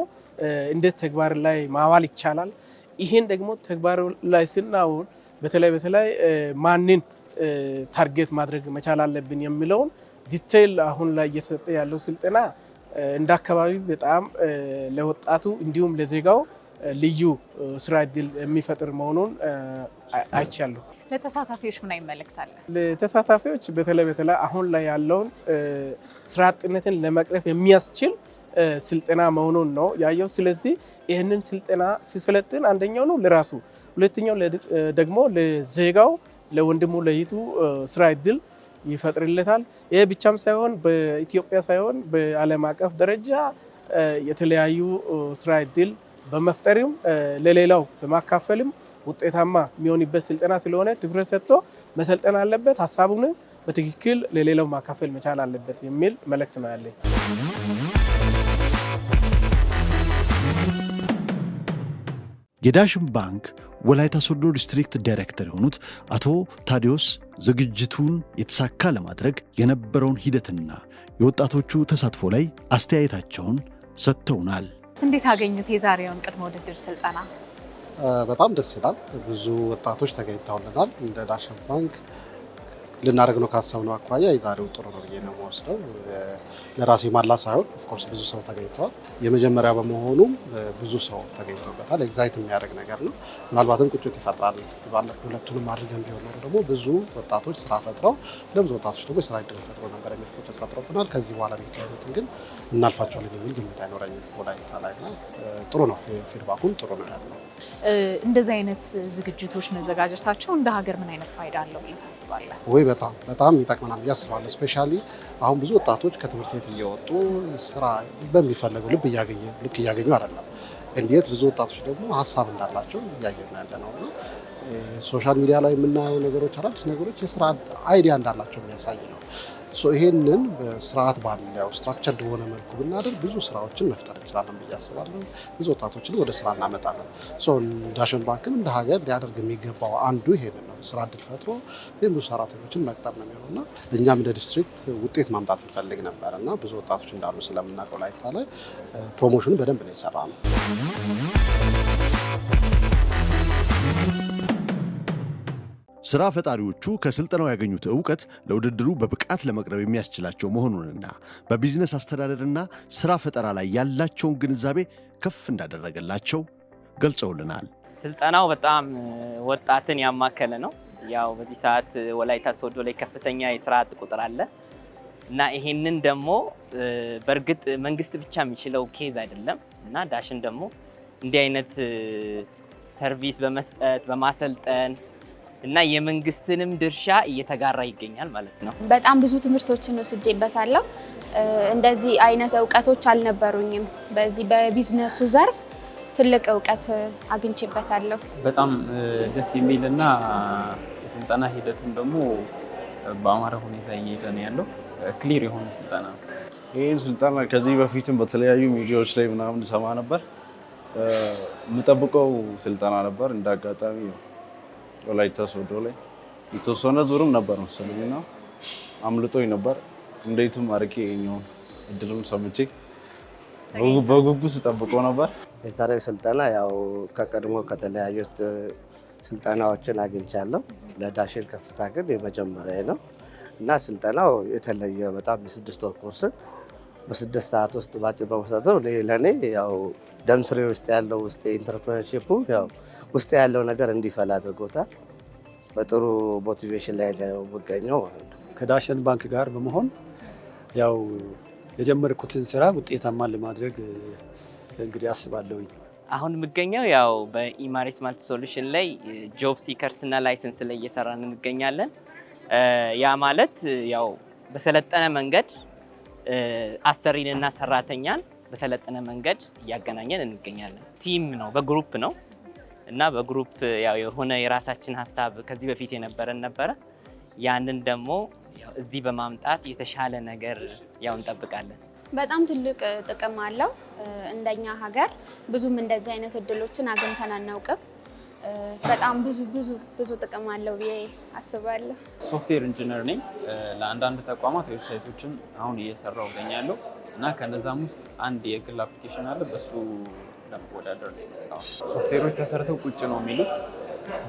እንዴት ተግባር ላይ ማዋል ይቻላል? ይሄን ደግሞ ተግባር ላይ ስናውል በተለይ ማንን ታርጌት ማድረግ መቻል አለብን የሚለውን ዲቴይል አሁን ላይ እየተሰጠ ያለው ስልጠና እንደ አካባቢ በጣም ለወጣቱ እንዲሁም ለዜጋው ልዩ ስራ እድል የሚፈጥር መሆኑን አይቻለሁ። ለተሳታፊዎች ምን ይመለከታል? ለተሳታፊዎች በተለይ አሁን ላይ ያለውን ስራ አጥነትን ለመቅረፍ የሚያስችል ስልጠና መሆኑን ነው ያየው። ስለዚህ ይህንን ስልጠና ሲሰለጥን አንደኛው ነው ለራሱ፣ ሁለተኛው ደግሞ ለዜጋው ለወንድሙ ለይቱ ስራ እድል ይፈጥርለታል። ይሄ ብቻም ሳይሆን በኢትዮጵያ ሳይሆን በዓለም አቀፍ ደረጃ የተለያዩ ስራ እድል በመፍጠርም ለሌላው በማካፈልም ውጤታማ የሚሆንበት ስልጠና ስለሆነ ትኩረት ሰጥቶ መሰልጠን አለበት። ሀሳቡን በትክክል ለሌላው ማካፈል መቻል አለበት የሚል መልእክት ነው ያለኝ። የዳሽን ባንክ ወላይታ ሶዶ ዲስትሪክት ዳይሬክተር የሆኑት አቶ ታዲዮስ ዝግጅቱን የተሳካ ለማድረግ የነበረውን ሂደትና የወጣቶቹ ተሳትፎ ላይ አስተያየታቸውን ሰጥተውናል። እንዴት አገኙት የዛሬውን ቅድመ ውድድር ስልጠና? በጣም ደስ ይላል። ብዙ ወጣቶች ተገኝተውልናል። እንደ ዳሽን ባንክ ልናደርግ ነው ካሰብነው አኳያ የዛሬው ጥሩ ነው ብዬ ነው የምወስደው። ለራሴ ማላ ሳይሆን ኦፍኮርስ ብዙ ሰው ተገኝተዋል። የመጀመሪያ በመሆኑ ብዙ ሰው ተገኝቶበታል። ኤግዛይት የሚያደርግ ነገር ነው። ምናልባትም ቁጭት ይፈጥራል። ባለፈው ሁለቱንም አድርገን ቢሆን ኖሮ ደግሞ ብዙ ወጣቶች ስራ ፈጥረው ለብዙ ወጣቶች ደግሞ የስራ እድል ፈጥሮ ነበር የሚል ቁጭት ፈጥሮብናል። ከዚህ በኋላ የሚካሄዱትን ግን እናልፋቸዋለን የሚል ግምት አይኖረኝም። ወላይታ ላይ ነው ጥሩ ነው፣ ፊድባኩም ጥሩ ነው ያለው። እንደዚህ አይነት ዝግጅቶች መዘጋጀታቸው እንደ ሀገር ምን አይነት ፋይዳ አለው ብለህ ታስባለህ? ወይ በጣም ይጠቅመናል ብዬ አስባለሁ። ስፔሻሊ አሁን ብዙ ወጣቶች ከትምህርት ቤት እየወጡ ስራ በሚፈለገው ልክ እያገኙ አይደለም። እንዴት ብዙ ወጣቶች ደግሞ ሀሳብ እንዳላቸው እያየን ያለ ነው እና ሶሻል ሚዲያ ላይ የምናየው ነገሮች አዳዲስ ነገሮች የስራ አይዲያ እንዳላቸው የሚያሳይ ነው። ይሄንን በስርዓት ባለው ስትራክቸርድ በሆነ መልኩ ብናደርግ ብዙ ስራዎችን መፍጠር እንችላለን ብዬ አስባለሁ። ብዙ ወጣቶችን ወደ ስራ እናመጣለን። ዳሽን ባንክም እንደ ሀገር ሊያደርግ የሚገባው አንዱ ይሄንን ነው። ስራ እድል ፈጥሮ ብዙ ሰራተኞችን መቅጠር ነው የሚሆነው እና እኛም እንደ ዲስትሪክት ውጤት ማምጣት እንፈልግ ነበር እና ብዙ ወጣቶች እንዳሉ ስለምናውቀው ወላይታ ላይ ፕሮሞሽኑ በደንብ ነው የሰራ ነው። ስራ ፈጣሪዎቹ ከስልጠናው ያገኙት ዕውቀት ለውድድሩ በብቃት ለመቅረብ የሚያስችላቸው መሆኑንና በቢዝነስ አስተዳደርና ስራ ፈጠራ ላይ ያላቸውን ግንዛቤ ከፍ እንዳደረገላቸው ገልጸውልናል። ስልጠናው በጣም ወጣትን ያማከለ ነው። ያው በዚህ ሰዓት ወላይታ ሶዶ ላይ ከፍተኛ የስራ አጥ ቁጥር አለ እና ይሄንን ደግሞ በእርግጥ መንግስት ብቻ የሚችለው ኬዝ አይደለም እና ዳሽን ደግሞ እንዲህ አይነት ሰርቪስ በመስጠት በማሰልጠን እና የመንግስትንም ድርሻ እየተጋራ ይገኛል ማለት ነው። በጣም ብዙ ትምህርቶችን ወስጄበታለሁ። እንደዚህ አይነት እውቀቶች አልነበሩኝም። በዚህ በቢዝነሱ ዘርፍ ትልቅ እውቀት አግኝቼበታለሁ። በጣም ደስ የሚልና የስልጠና ሂደቱም ደግሞ በአማረ ሁኔታ እየሄደ ነው ያለው። ክሊር የሆነ ስልጠና ነው። ይህን ስልጠና ከዚህ በፊትም በተለያዩ ሚዲያዎች ላይ ምናምን ሰማ ነበር። የምጠብቀው ስልጠና ነበር። እንደ አጋጣሚ ወላይታ ሶዶ ላይ የተወሰነ ዙርም ነበር መሰለኝና አምልጦኝ ነበር። እንዴትም አድርጌ የኛውን እድልም ሰምቼ በጉጉት ስጠብቀው ነበር። የዛሬው ስልጠና ያው ከቀድሞ ከተለያዩት ስልጠናዎችን አግኝቻለሁ። ለዳሽን ከፍታ ግን የመጀመሪያ ነው እና ስልጠናው የተለየ በጣም የ6 ወር ኮርስ በ6 ሰዓት ውስጥ ባጭር በመስጠት ለእኔ ያው ደም ስሬ ውስጥ ያለው ውስጥ ኢንተርፕረነርሺፑ ያው ውስጥ ያለው ነገር እንዲፈላ አድርጎታል። በጥሩ ሞቲቬሽን ላይ ነው የምገኘው ማለት ነው። ከዳሽን ባንክ ጋር በመሆን ያው የጀመርኩትን ስራ ውጤታማ ለማድረግ እንግዲህ አስባለሁኝ። አሁን የምገኘው ያው በኢማሬስ ማልቲ ሶሉሽን ላይ ጆብ ሲከርስ እና ላይሰንስ ላይ እየሰራን እንገኛለን። ያ ማለት ያው በሰለጠነ መንገድ አሰሪንና ሰራተኛን በሰለጠነ መንገድ እያገናኘን እንገኛለን። ቲም ነው፣ በግሩፕ ነው እና በግሩፕ ያው የሆነ የራሳችን ሀሳብ ከዚህ በፊት የነበረን ነበረ። ያንን ደግሞ ያው እዚህ በማምጣት የተሻለ ነገር ያው እንጠብቃለን። በጣም ትልቅ ጥቅም አለው። እንደኛ ሀገር ብዙም እንደዚህ አይነት እድሎችን አግኝተን አናውቅም። በጣም ብዙ ጥቅም አለው ብዬ አስባለሁ። ሶፍትዌር ኢንጂነር ነኝ። ለአንዳንድ ተቋማት ዌብሳይቶችን አሁን እየሰራሁ እገኛለሁ እና ከነዛም ውስጥ አንድ የግል አፕሊኬሽን አለ። በሱ ለመወዳደር ነው። ሶፍትዌሮች ተሰርተው ቁጭ ነው የሚሉት።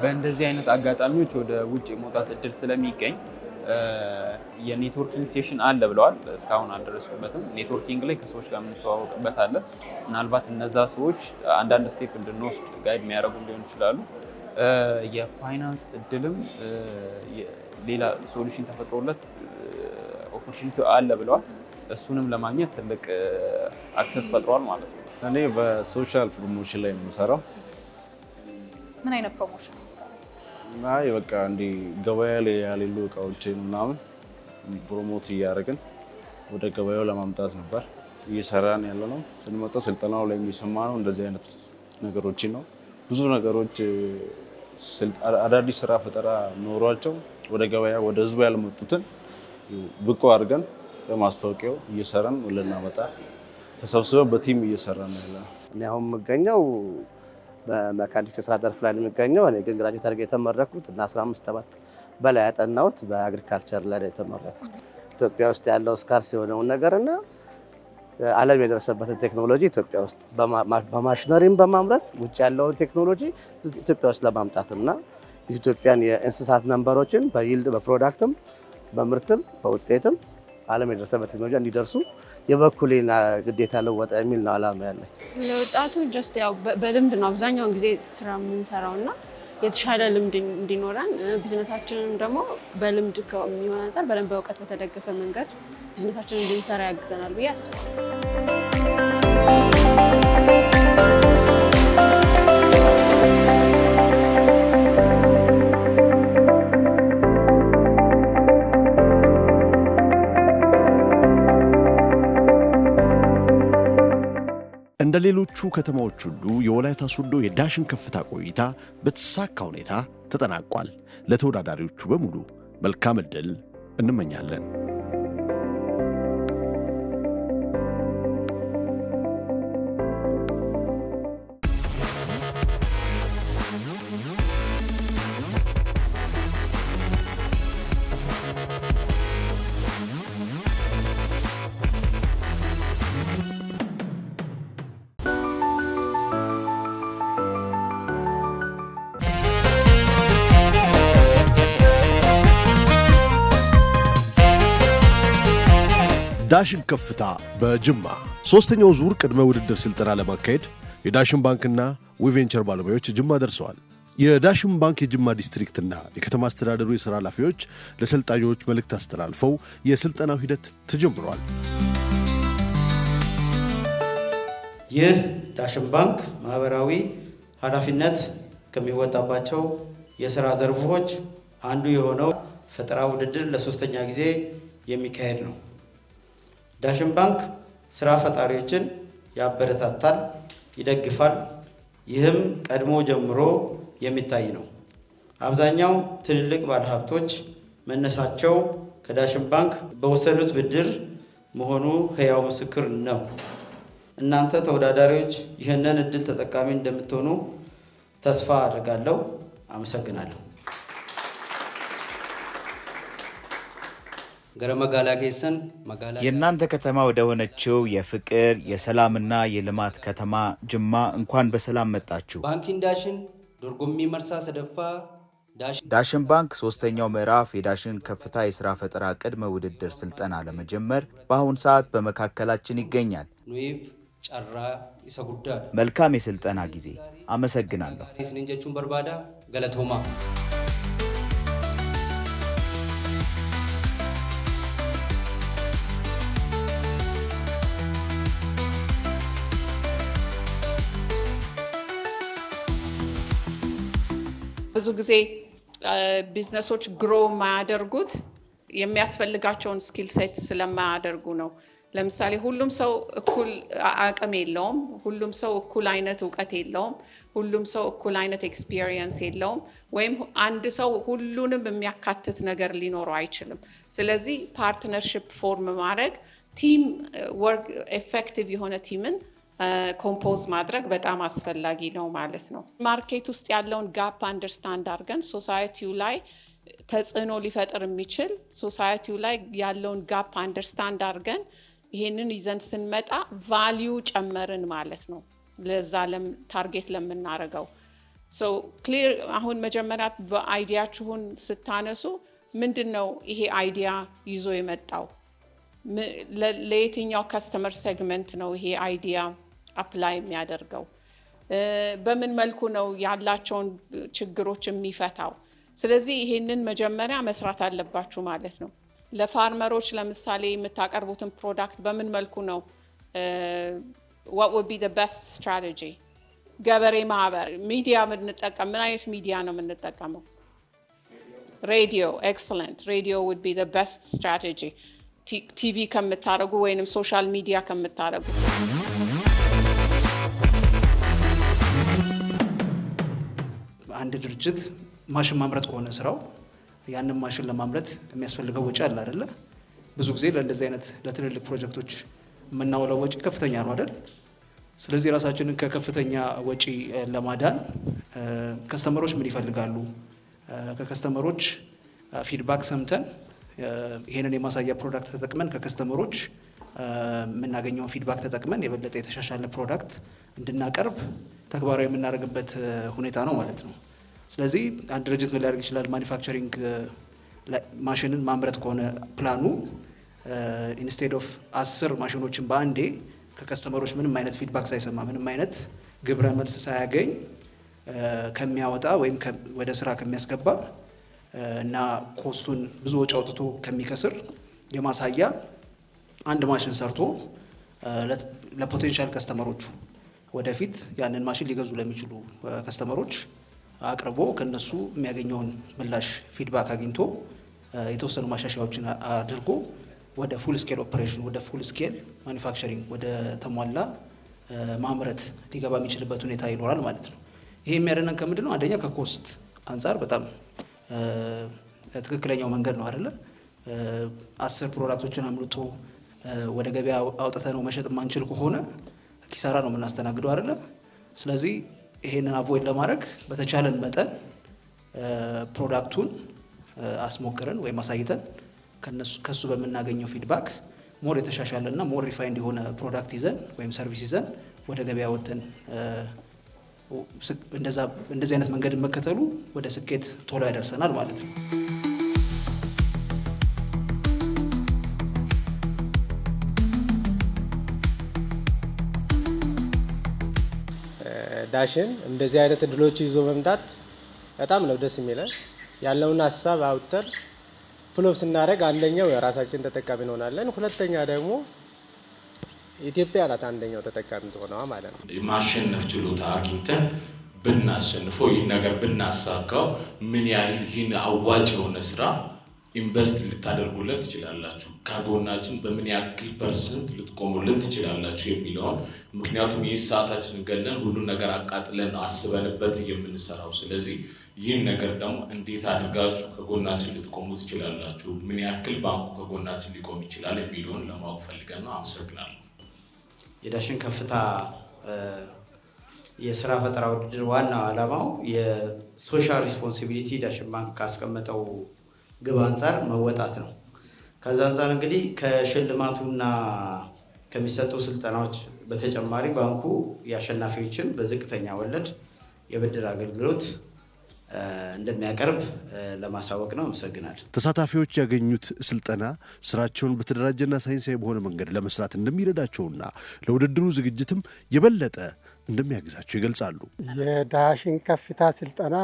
በእንደዚህ አይነት አጋጣሚዎች ወደ ውጭ የመውጣት እድል ስለሚገኝ የኔትወርኪንግ ሴሽን አለ ብለዋል። እስካሁን አልደረስኩበትም። ኔትወርኪንግ ላይ ከሰዎች ጋር የምንተዋወቅበት አለ። ምናልባት እነዛ ሰዎች አንዳንድ ስቴፕ እንድንወስድ ጋይድ የሚያደርጉ ሊሆን ይችላሉ። የፋይናንስ እድልም ሌላ ሶሉሽን ተፈጥሮለት ኦፖርቹኒቲ አለ ብለዋል። እሱንም ለማግኘት ትልቅ አክሰስ ፈጥሯል ማለት ነው። እኔ በሶሻል ፕሮሞሽን ላይ ነው የምሰራው። ምን አይነት ፕሮሞሽን ነው? አይ በቃ እንዲህ ገበያ ላይ ያሌሉ እቃዎችን ምናምን ፕሮሞት እያደረግን ወደ ገበያው ለማምጣት ነበር እየሰራን ያለ ነው። ስንመጣ ስልጠናው ላይ የሚሰማ ነው እንደዚህ አይነት ነገሮችን ነው። ብዙ ነገሮች አዳዲስ ስራ ፈጠራ ኖሯቸው ወደ ገበያ ወደ ህዝቡ ያልመጡትን ብቁ አድርገን በማስታወቂያው እየሰራን ልናመጣ ተሰብስበን በቲም እየሰራን ነው ያለ። እኔ አሁን የምገኘው በሜካኒክስ ስራ ዘርፍ ላይ የሚገኘው እኔ ግን ግራጁዌት አድርጌ የተመረኩት እና 15 ዓመት በላይ ያጠናሁት በአግሪካልቸር ላይ የተመረኩት። ኢትዮጵያ ውስጥ ያለው ስካርስ የሆነውን ነገርና ዓለም የደረሰበትን ቴክኖሎጂ ኢትዮጵያ ውስጥ በማሽነሪም በማምረት ውጭ ያለውን ቴክኖሎጂ ኢትዮጵያ ውስጥ ለማምጣትና የኢትዮጵያን የእንስሳት ነንበሮችን በይልድ በፕሮዳክትም በምርትም በውጤትም ዓለም የደረሰበት ቴክኖሎጂ እንዲደርሱ የበኩሌን ግዴታ ለወጣ የሚል ነው ዓላማ ያለኝ። ለወጣቱ ጀስት ያው በልምድ ነው አብዛኛውን ጊዜ ስራ የምንሰራውና የተሻለ ልምድ እንዲኖረን ቢዝነሳችንን ደግሞ በልምድ ከሚሆን አንፃር በደንብ በእውቀት በተደገፈ መንገድ ቢዝነሳችንን እንድንሰራ ያግዘናል ብዬ አስባለሁ። እንደ ሌሎቹ ከተማዎች ሁሉ የወላይታ ሶዶ የዳሽን ከፍታ ቆይታ በተሳካ ሁኔታ ተጠናቋል። ለተወዳዳሪዎቹ በሙሉ መልካም ዕድል እንመኛለን። ዳሽን ከፍታ በጅማ ሦስተኛው ዙር ቅድመ ውድድር ሥልጠና ለማካሄድ የዳሽን ባንክና ዊቬንቸር ባለሙያዎች ጅማ ደርሰዋል። የዳሽን ባንክ የጅማ ዲስትሪክትና የከተማ አስተዳደሩ የሥራ ኃላፊዎች ለሰልጣኞች መልእክት አስተላልፈው የሥልጠናው ሂደት ተጀምሯል። ይህ ዳሽን ባንክ ማህበራዊ ኃላፊነት ከሚወጣባቸው የሥራ ዘርፎች አንዱ የሆነው ፈጠራ ውድድር ለሶስተኛ ጊዜ የሚካሄድ ነው። ዳሽን ባንክ ስራ ፈጣሪዎችን ያበረታታል፣ ይደግፋል። ይህም ቀድሞ ጀምሮ የሚታይ ነው። አብዛኛው ትልልቅ ባለሀብቶች መነሳቸው ከዳሽን ባንክ በወሰዱት ብድር መሆኑ ሕያው ምስክር ነው። እናንተ ተወዳዳሪዎች ይህንን እድል ተጠቃሚ እንደምትሆኑ ተስፋ አድርጋለሁ። አመሰግናለሁ። የእናንተ ከተማ ወደ ሆነችው የፍቅር የሰላምና የልማት ከተማ ጅማ እንኳን በሰላም መጣችሁ። ባንኪን ዳሽን ዶርጎሚ መርሳ ሰደፋ ዳሽን ባንክ ሦስተኛው ምዕራፍ የዳሽን ከፍታ የሥራ ፈጠራ ቅድመ ውድድር ሥልጠና ለመጀመር በአሁን ሰዓት በመካከላችን ይገኛል። ኑይፍ ጨራ ይሰጉዳ መልካም የሥልጠና ጊዜ። አመሰግናለሁ። ስንንጀቹን በርባዳ ገለቶማ ብዙ ጊዜ ቢዝነሶች ግሮ የማያደርጉት የሚያስፈልጋቸውን ስኪል ሴት ስለማያደርጉ ነው። ለምሳሌ ሁሉም ሰው እኩል አቅም የለውም። ሁሉም ሰው እኩል አይነት እውቀት የለውም። ሁሉም ሰው እኩል አይነት ኤክስፒሪየንስ የለውም። ወይም አንድ ሰው ሁሉንም የሚያካትት ነገር ሊኖረው አይችልም። ስለዚህ ፓርትነርሽፕ ፎርም ማድረግ ቲም ወርክ ኤፌክቲቭ የሆነ ቲምን ኮምፖዝ ማድረግ በጣም አስፈላጊ ነው ማለት ነው። ማርኬት ውስጥ ያለውን ጋፕ አንደርስታንድ አድርገን ሶሳይቲው ላይ ተጽዕኖ ሊፈጥር የሚችል ሶሳይቲው ላይ ያለውን ጋፕ አንደርስታንድ አድርገን ይሄንን ይዘን ስንመጣ ቫልዩ ጨመርን ማለት ነው ለዛ ታርጌት ለምናደርገው። ሶ ክሊር አሁን መጀመሪያ በአይዲያችሁን ስታነሱ ምንድነው ይሄ አይዲያ ይዞ የመጣው? ለየትኛው ከስተመር ሴግመንት ነው ይሄ አይዲያ አፕላይ የሚያደርገው? በምን መልኩ ነው ያላቸውን ችግሮች የሚፈታው? ስለዚህ ይሄንን መጀመሪያ መስራት አለባችሁ ማለት ነው። ለፋርመሮች ለምሳሌ የምታቀርቡትን ፕሮዳክት በምን መልኩ ነው what would be the best strategy? ገበሬ ማህበር ሚዲያ የምንጠቀም ምን አይነት ሚዲያ ነው የምንጠቀመው? ሬዲዮ ኤክሰለንት። ሬዲዮ would be the best strategy ቲቪ ከምታደርጉ ወይንም ሶሻል ሚዲያ ከምታደርጉ። አንድ ድርጅት ማሽን ማምረት ከሆነ ስራው ያንን ማሽን ለማምረት የሚያስፈልገው ወጪ አለ አይደለ? ብዙ ጊዜ ለእንደዚህ አይነት ለትልልቅ ፕሮጀክቶች የምናውለው ወጪ ከፍተኛ ነው አይደል? ስለዚህ ራሳችንን ከከፍተኛ ወጪ ለማዳን ከስተመሮች ምን ይፈልጋሉ፣ ከከስተመሮች ፊድባክ ሰምተን ይሄንን የማሳያ ፕሮዳክት ተጠቅመን ከከስተመሮች የምናገኘውን ፊድባክ ተጠቅመን የበለጠ የተሻሻለ ፕሮዳክት እንድናቀርብ ተግባራዊ የምናደርግበት ሁኔታ ነው ማለት ነው። ስለዚህ አንድ ድርጅት ምን ሊያደርግ ይችላል? ማኒፋክቸሪንግ ማሽንን ማምረት ከሆነ ፕላኑ ኢንስቴድ ኦፍ 10 ማሽኖችን በአንዴ ከከስተመሮች ምንም አይነት ፊድባክ ሳይሰማ ምንም አይነት ግብረ መልስ ሳያገኝ ከሚያወጣ ወይም ወደ ስራ ከሚያስገባ እና ኮስቱን ብዙ ወጪ አውጥቶ ከሚከስር የማሳያ አንድ ማሽን ሰርቶ ለፖቴንሻል ከስተመሮቹ ወደፊት ያንን ማሽን ሊገዙ ለሚችሉ ከስተመሮች አቅርቦ ከነሱ የሚያገኘውን ምላሽ ፊድባክ አግኝቶ የተወሰኑ ማሻሻያዎችን አድርጎ ወደ ፉል ስኬል ኦፕሬሽን ወደ ፉል ስኬል ማኒፋክቸሪንግ ወደ ተሟላ ማምረት ሊገባ የሚችልበት ሁኔታ ይኖራል ማለት ነው። ይሄ የሚያደነን ከምንድን ነው? አንደኛ ከኮስት አንጻር በጣም ትክክለኛው መንገድ ነው አይደለ? 10 ፕሮዳክቶችን አምርቶ ወደ ገበያ አውጥተ ነው መሸጥ ማንችል ከሆነ ኪሳራ ነው የምናስተናግደው አይደለ? ስለዚህ ይሄንን አቮይድ ለማድረግ በተቻለን መጠን ፕሮዳክቱን አስሞክረን ወይም አሳይተን ከሱ በምናገኘው ፊድባክ ሞር የተሻሻለና ሞር ሪፋይንድ የሆነ ፕሮዳክት ይዘን ወይም ሰርቪስ ይዘን ወደ ገበያ ወጥተን እንደዚህ አይነት መንገድን መከተሉ ወደ ስኬት ቶሎ ያደርሰናል ማለት ነው። ዳሽን እንደዚህ አይነት እድሎች ይዞ መምጣት በጣም ነው ደስ የሚለን። ያለውን ሀሳብ አውጥተን ፍሎፕ ስናደርግ አንደኛው የራሳችን ተጠቃሚ እንሆናለን፣ ሁለተኛ ደግሞ ኢትዮጵያ ናት አንደኛው ተጠቃሚ ትሆነዋ ማለት ነው። የማሸነፍ ችሎታ አግኝተን ብናሸንፈው ይህን ነገር ብናሳካው ምን ያህል ይህን አዋጭ የሆነ ስራ ኢንቨስት ልታደርጉለት ትችላላችሁ፣ ከጎናችን በምን ያክል ፐርሰንት ልትቆሙልን ትችላላችሁ የሚለውን ምክንያቱም ይህ ሰዓታችንን ገለን ሁሉን ነገር አቃጥለን አስበንበት የምንሰራው። ስለዚህ ይህን ነገር ደግሞ እንዴት አድርጋችሁ ከጎናችን ልትቆሙ ትችላላችሁ፣ ምን ያክል ባንኩ ከጎናችን ሊቆም ይችላል የሚለውን ለማወቅ ፈልገን ነው። አመሰግናለሁ። የዳሽን ከፍታ የስራ ፈጠራ ውድድር ዋናው ዓላማው የሶሻል ሪስፖንሲቢሊቲ ዳሽን ባንክ ካስቀመጠው ግብ አንጻር መወጣት ነው። ከዛ አንጻር እንግዲህ ከሽልማቱና ከሚሰጡ ስልጠናዎች በተጨማሪ ባንኩ የአሸናፊዎችን በዝቅተኛ ወለድ የብድር አገልግሎት እንደሚያቀርብ ለማሳወቅ ነው። አመሰግናለሁ። ተሳታፊዎች ያገኙት ስልጠና ስራቸውን በተደራጀና ሳይንሳዊ በሆነ መንገድ ለመስራት እንደሚረዳቸውና ለውድድሩ ዝግጅትም የበለጠ እንደሚያግዛቸው ይገልጻሉ። የዳሽን ከፍታ ስልጠና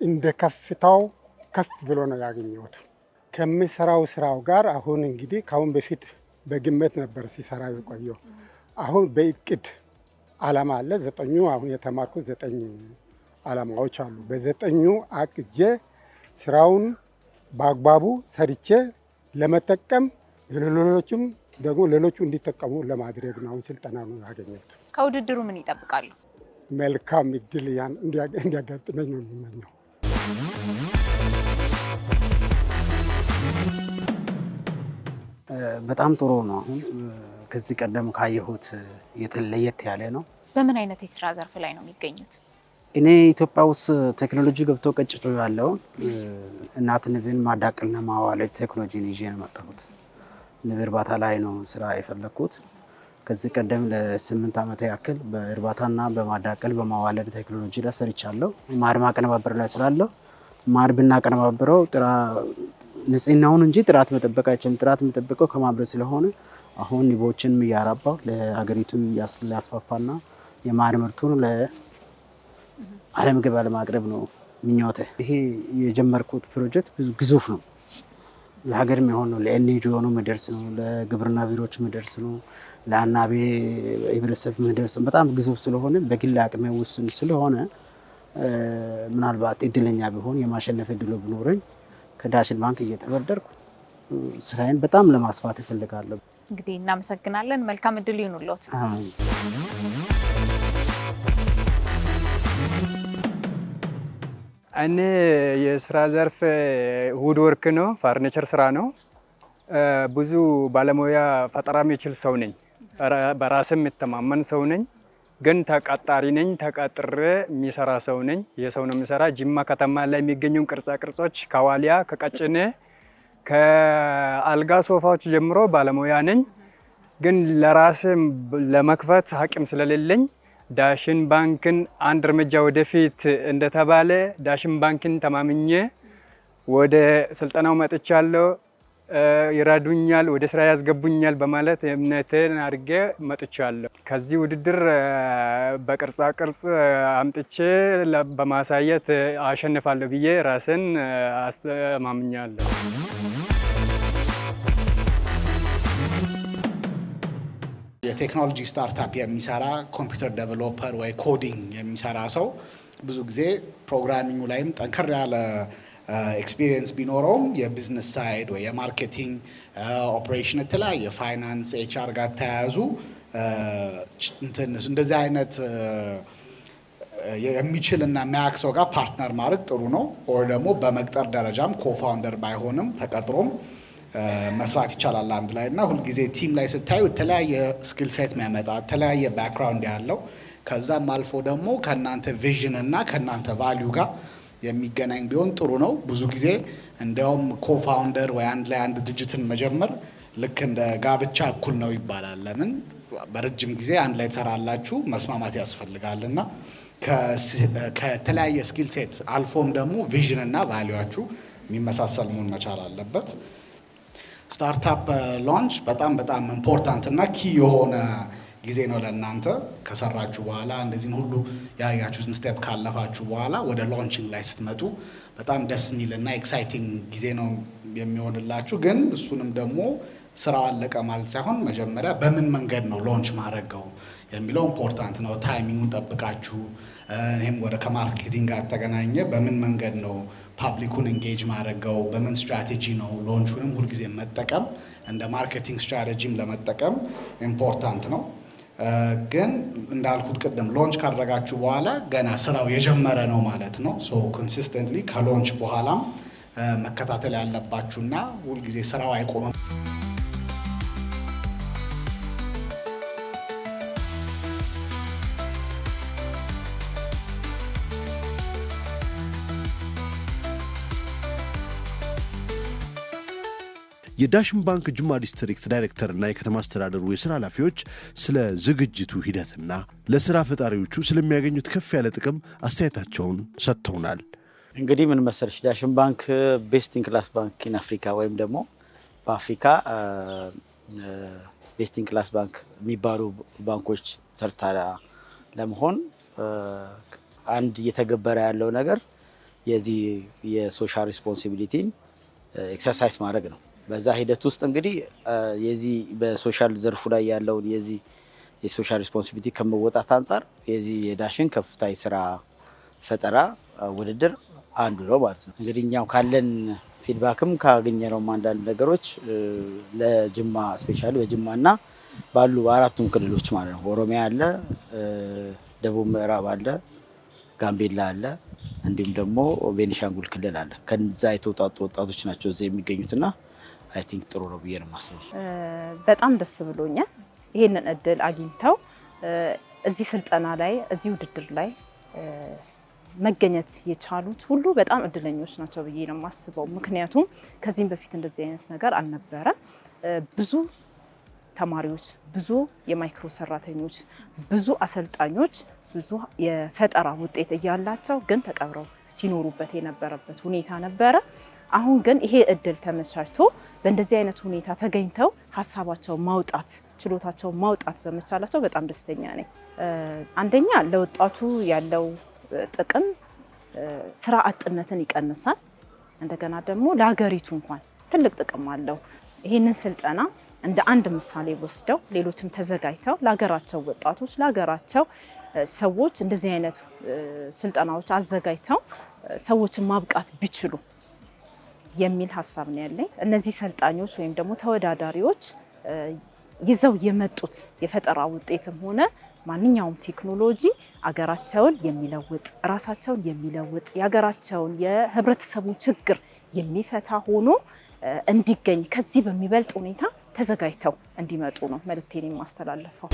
እንደ ከፍታው ከፍ ብሎ ነው ያገኘሁት። ከሚሰራው ስራው ጋር አሁን እንግዲህ ካሁን በፊት በግምት ነበር ሲሰራ የቆየው። አሁን በእቅድ አላማ አለ። 9 አሁን የተማርኩት 9 አላማዎች አሉ። በ9 አቅጄ ስራውን በአግባቡ ሰርቼ ለመጠቀም ሌሎችም ደግሞ ሌሎቹ እንዲጠቀሙ ለማድረግ ነው አሁን ስልጠና ነው ያገኘሁት። ከውድድሩ ምን ይጠብቃሉ? መልካም እድል እንዲያጋጥመኝ ነው የሚመኘው። በጣም ጥሩ ነው። አሁን ከዚህ ቀደም ካየሁት ለየት ያለ ነው። በምን አይነት የስራ ዘርፍ ላይ ነው የሚገኙት? እኔ ኢትዮጵያ ውስጥ ቴክኖሎጂ ገብቶ ቀጭጮ ያለውን እናት ንብን ማዳቀልና ማዋለድ ቴክኖሎጂን ይዤ ነው መጣሁት። ንብ እርባታ ላይ ነው ስራ የፈለኩት። ከዚህ ቀደም ለ8 ዓመት ያክል በእርባታና በማዳቀል በማዋለድ ቴክኖሎጂ ላይ ሰርቻለሁ። ማር ማቀነባበር ላይ ስላለሁ ማር ብናቀነባብረው ንጽህናውን እንጂ ጥራት መጠበቅ አይችልም። ጥራት መጠበቀው ከማምረት ስለሆነ አሁን ንቦችን እያራባው ለሀገሪቱ ያስፋፋና የማር ምርቱን ለዓለም ገበያ ለማቅረብ ነው ምኞቴ። ይሄ የጀመርኩት ፕሮጀክት ብዙ ግዙፍ ነው። ለሀገር የሚሆን ነው፣ ለኤንጂኦ ነው የሚደርስ ነው፣ ለግብርና ቢሮዎች የሚደርስ ነው፣ ለአናቤ ህብረተሰብ የሚደርስ ነው። በጣም ግዙፍ ስለሆነ በግል አቅሜ ውስን ስለሆነ ምናልባት እድለኛ ቢሆን የማሸነፍ እድሉ ቢኖረኝ ከዳሽን ባንክ እየተበደርኩ ስራዬን በጣም ለማስፋት እፈልጋለሁ። እንግዲህ እናመሰግናለን። መልካም እድል ይሁንልዎት። እኔ የስራ ዘርፍ ውድ ወርክ ነው፣ ፈርኒቸር ስራ ነው። ብዙ ባለሙያ ፈጠራ የሚችል ሰው ነኝ። በራስም የምተማመን ሰው ነኝ። ግን ተቀጣሪ ነኝ። ተቀጥሬ የሚሰራ ሰው ነኝ። የሰው ነው የሚሰራ። ጅማ ከተማ ላይ የሚገኙ ቅርጻ ቅርጾች ከዋሊያ ከቀጭኔ ከአልጋ ሶፋዎች ጀምሮ ባለሙያ ነኝ። ግን ለራሴ ለመክፈት አቅም ስለሌለኝ ዳሽን ባንክን አንድ እርምጃ ወደፊት እንደተባለ ዳሽን ባንክን ተማምኜ ወደ ስልጠናው መጥቻለሁ፣ ይረዱኛል፣ ወደ ስራ ያስገቡኛል በማለት እምነቴን አድርጌ መጥቻለሁ። ከዚህ ውድድር በቅርጻ ቅርጽ አምጥቼ በማሳየት አሸንፋለሁ ብዬ ራስን አስተማምኛለሁ። የቴክኖሎጂ ስታርታፕ የሚሰራ ኮምፒውተር ዴቨሎፐር ወይ ኮዲንግ የሚሰራ ሰው ብዙ ጊዜ ፕሮግራሚንግ ላይም ጠንከር ያለ ኤክስፒሪየንስ ቢኖረውም የቢዝነስ ሳይድ ወይ የማርኬቲንግ ኦፕሬሽን፣ የተለያየ ፋይናንስ፣ ኤችአር ጋር ተያያዙ እንደዚህ አይነት የሚችልና የሚያውቅ ሰው ጋር ፓርትነር ማድረግ ጥሩ ነው። ኦር ደግሞ በመቅጠር ደረጃም ኮፋውንደር ባይሆንም ተቀጥሮም መስራት ይቻላል አንድ ላይ እና ሁልጊዜ ቲም ላይ ስታዩ የተለያየ ስኪል ሴት የሚያመጣ የተለያየ ባክግራውንድ ያለው ከዛም አልፎ ደግሞ ከእናንተ ቪዥን እና ከእናንተ ቫሊዩ ጋር የሚገናኝ ቢሆን ጥሩ ነው። ብዙ ጊዜ እንዲያውም ኮፋውንደር ወይ አንድ ላይ አንድ ድርጅትን መጀመር ልክ እንደ ጋብቻ እኩል ነው ይባላል። ለምን በረጅም ጊዜ አንድ ላይ ትሰራላችሁ፣ መስማማት ያስፈልጋል እና ከተለያየ ስኪል ሴት አልፎም ደግሞ ቪዥን እና ቫሊዩአችሁ የሚመሳሰል መሆን መቻል አለበት። ስታርታፕ ላንች በጣም በጣም ኢምፖርታንት እና ኪ የሆነ ጊዜ ነው ለእናንተ። ከሰራችሁ በኋላ እንደዚህን ሁሉ ያያችሁትን ስቴፕ ካለፋችሁ በኋላ ወደ ላንቺንግ ላይ ስትመጡ በጣም ደስ የሚል እና ኤክሳይቲንግ ጊዜ ነው የሚሆንላችሁ። ግን እሱንም ደግሞ ስራው አለቀ ማለት ሳይሆን መጀመሪያ በምን መንገድ ነው ላንች ማድረገው የሚለው ኢምፖርታንት ነው። ታይሚንጉን ጠብቃችሁ ይህም ወደ ከማርኬቲንግ ጋር ተገናኘ በምን መንገድ ነው ፓብሊኩን ኤንጌጅ ማድረገው፣ በምን ስትራቴጂ ነው ላንቹንም ሁልጊዜ መጠቀም እንደ ማርኬቲንግ ስትራቴጂም ለመጠቀም ኢምፖርታንት ነው። ግን እንዳልኩት ቅድም ላንች ካደረጋችሁ በኋላ ገና ስራው የጀመረ ነው ማለት ነው። ሶ ኮንሲስተንትሊ ከላንች በኋላም መከታተል ያለባችሁና ሁልጊዜ ስራው አይቆምም። የዳሽን ባንክ ጅማ ዲስትሪክት ዳይሬክተርና የከተማ አስተዳደሩ የሥራ ኃላፊዎች ስለ ዝግጅቱ ሂደትና ለሥራ ፈጣሪዎቹ ስለሚያገኙት ከፍ ያለ ጥቅም አስተያየታቸውን ሰጥተውናል። እንግዲህ ምን መሰለሽ ዳሽን ባንክ ቤስት ኢን ክላስ ባንክ ኢን አፍሪካ ወይም ደግሞ በአፍሪካ ቤስት ኢን ክላስ ባንክ የሚባሉ ባንኮች ተርታ ለመሆን አንድ እየተገበረ ያለው ነገር የዚህ የሶሻል ሪስፖንሲቢሊቲን ኤክሰርሳይዝ ማድረግ ነው። በዛ ሂደት ውስጥ እንግዲህ የዚህ በሶሻል ዘርፉ ላይ ያለውን የዚህ የሶሻል ሪስፖንሲቢሊቲ ከመወጣት አንጻር የዚህ የዳሽን ከፍታ የስራ ፈጠራ ውድድር አንዱ ነው ማለት ነው። እንግዲህ እኛው ካለን ፊድባክም ካገኘነው አንዳንድ ነገሮች ለጅማ ስፔሻሊ በጅማና ባሉ አራቱም ክልሎች ማለት ነው ኦሮሚያ አለ፣ ደቡብ ምዕራብ አለ፣ ጋምቤላ አለ፣ እንዲሁም ደግሞ ቤኒሻንጉል ክልል አለ። ከዛ የተውጣጡ ወጣቶች ናቸው እዚህ የሚገኙትና አይ ቲንክ ጥሩ ነው ብዬ ነው የማስበው። በጣም ደስ ብሎኛል ይሄንን እድል አግኝተው እዚህ ስልጠና ላይ እዚህ ውድድር ላይ መገኘት የቻሉት ሁሉ በጣም እድለኞች ናቸው ብዬ ነው የማስበው። ምክንያቱም ከዚህም በፊት እንደዚህ አይነት ነገር አልነበረም። ብዙ ተማሪዎች፣ ብዙ የማይክሮ ሰራተኞች፣ ብዙ አሰልጣኞች ብዙ የፈጠራ ውጤት እያላቸው ግን ተቀብረው ሲኖሩበት የነበረበት ሁኔታ ነበረ። አሁን ግን ይሄ እድል ተመቻችቶ በእንደዚህ አይነት ሁኔታ ተገኝተው ሀሳባቸው ማውጣት ችሎታቸው ማውጣት በመቻላቸው በጣም ደስተኛ ነኝ። አንደኛ ለወጣቱ ያለው ጥቅም ስራ አጥነትን ይቀንሳል። እንደገና ደግሞ ለሀገሪቱ እንኳን ትልቅ ጥቅም አለው። ይህንን ስልጠና እንደ አንድ ምሳሌ ወስደው ሌሎችም ተዘጋጅተው ለሀገራቸው ወጣቶች ለሀገራቸው ሰዎች እንደዚህ አይነት ስልጠናዎች አዘጋጅተው ሰዎችን ማብቃት ቢችሉ የሚል ሀሳብ ነው ያለኝ። እነዚህ ሰልጣኞች ወይም ደግሞ ተወዳዳሪዎች ይዘው የመጡት የፈጠራ ውጤትም ሆነ ማንኛውም ቴክኖሎጂ አገራቸውን የሚለውጥ ራሳቸውን የሚለውጥ የሀገራቸውን የህብረተሰቡን ችግር የሚፈታ ሆኖ እንዲገኝ ከዚህ በሚበልጥ ሁኔታ ተዘጋጅተው እንዲመጡ ነው መልእክቴን የማስተላለፈው።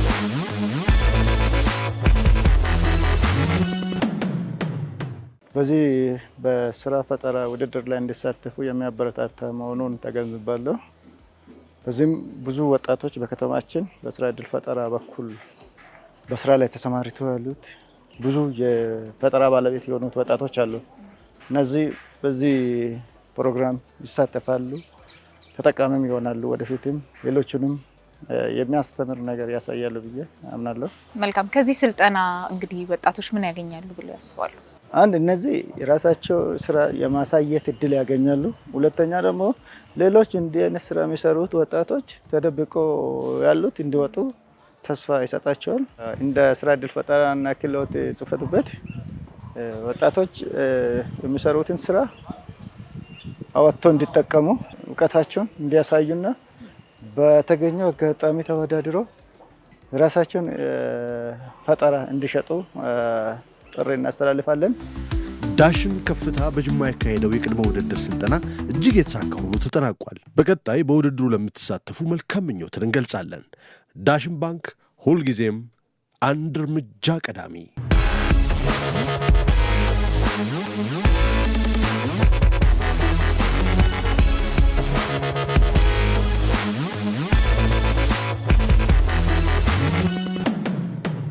በዚህ በስራ ፈጠራ ውድድር ላይ እንዲሳተፉ የሚያበረታታ መሆኑን ተገንዝባለሁ። በዚህም ብዙ ወጣቶች በከተማችን በስራ እድል ፈጠራ በኩል በስራ ላይ ተሰማርተው ያሉት ብዙ የፈጠራ ባለቤት የሆኑት ወጣቶች አሉ። እነዚህ በዚህ ፕሮግራም ይሳተፋሉ፣ ተጠቃሚም ይሆናሉ። ወደፊትም ሌሎቹንም የሚያስተምር ነገር ያሳያሉ ብዬ አምናለሁ። መልካም። ከዚህ ስልጠና እንግዲህ ወጣቶች ምን ያገኛሉ ብለው ያስባሉ? አንድ እነዚህ የራሳቸው ስራ የማሳየት እድል ያገኛሉ። ሁለተኛ ደግሞ ሌሎች እንዲህ አይነት ስራ የሚሰሩት ወጣቶች ተደብቆ ያሉት እንዲወጡ ተስፋ ይሰጣቸዋል። እንደ ስራ እድል ፈጠራና ክህሎት ጽሕፈት ቤት ወጣቶች የሚሰሩትን ስራ አወጥተው እንዲጠቀሙ እውቀታቸውን እንዲያሳዩና በተገኘው አጋጣሚ ተወዳድሮ ራሳቸውን ፈጠራ እንዲሸጡ ጥሪ እናስተላልፋለን። ዳሽን ከፍታ በጅማ ያካሄደው የቅድመ ውድድር ስልጠና እጅግ የተሳካ ሆኖ ተጠናቋል። በቀጣይ በውድድሩ ለምትሳተፉ መልካም ምኞትን እንገልጻለን። ዳሽን ባንክ ሁልጊዜም አንድ እርምጃ ቀዳሚ።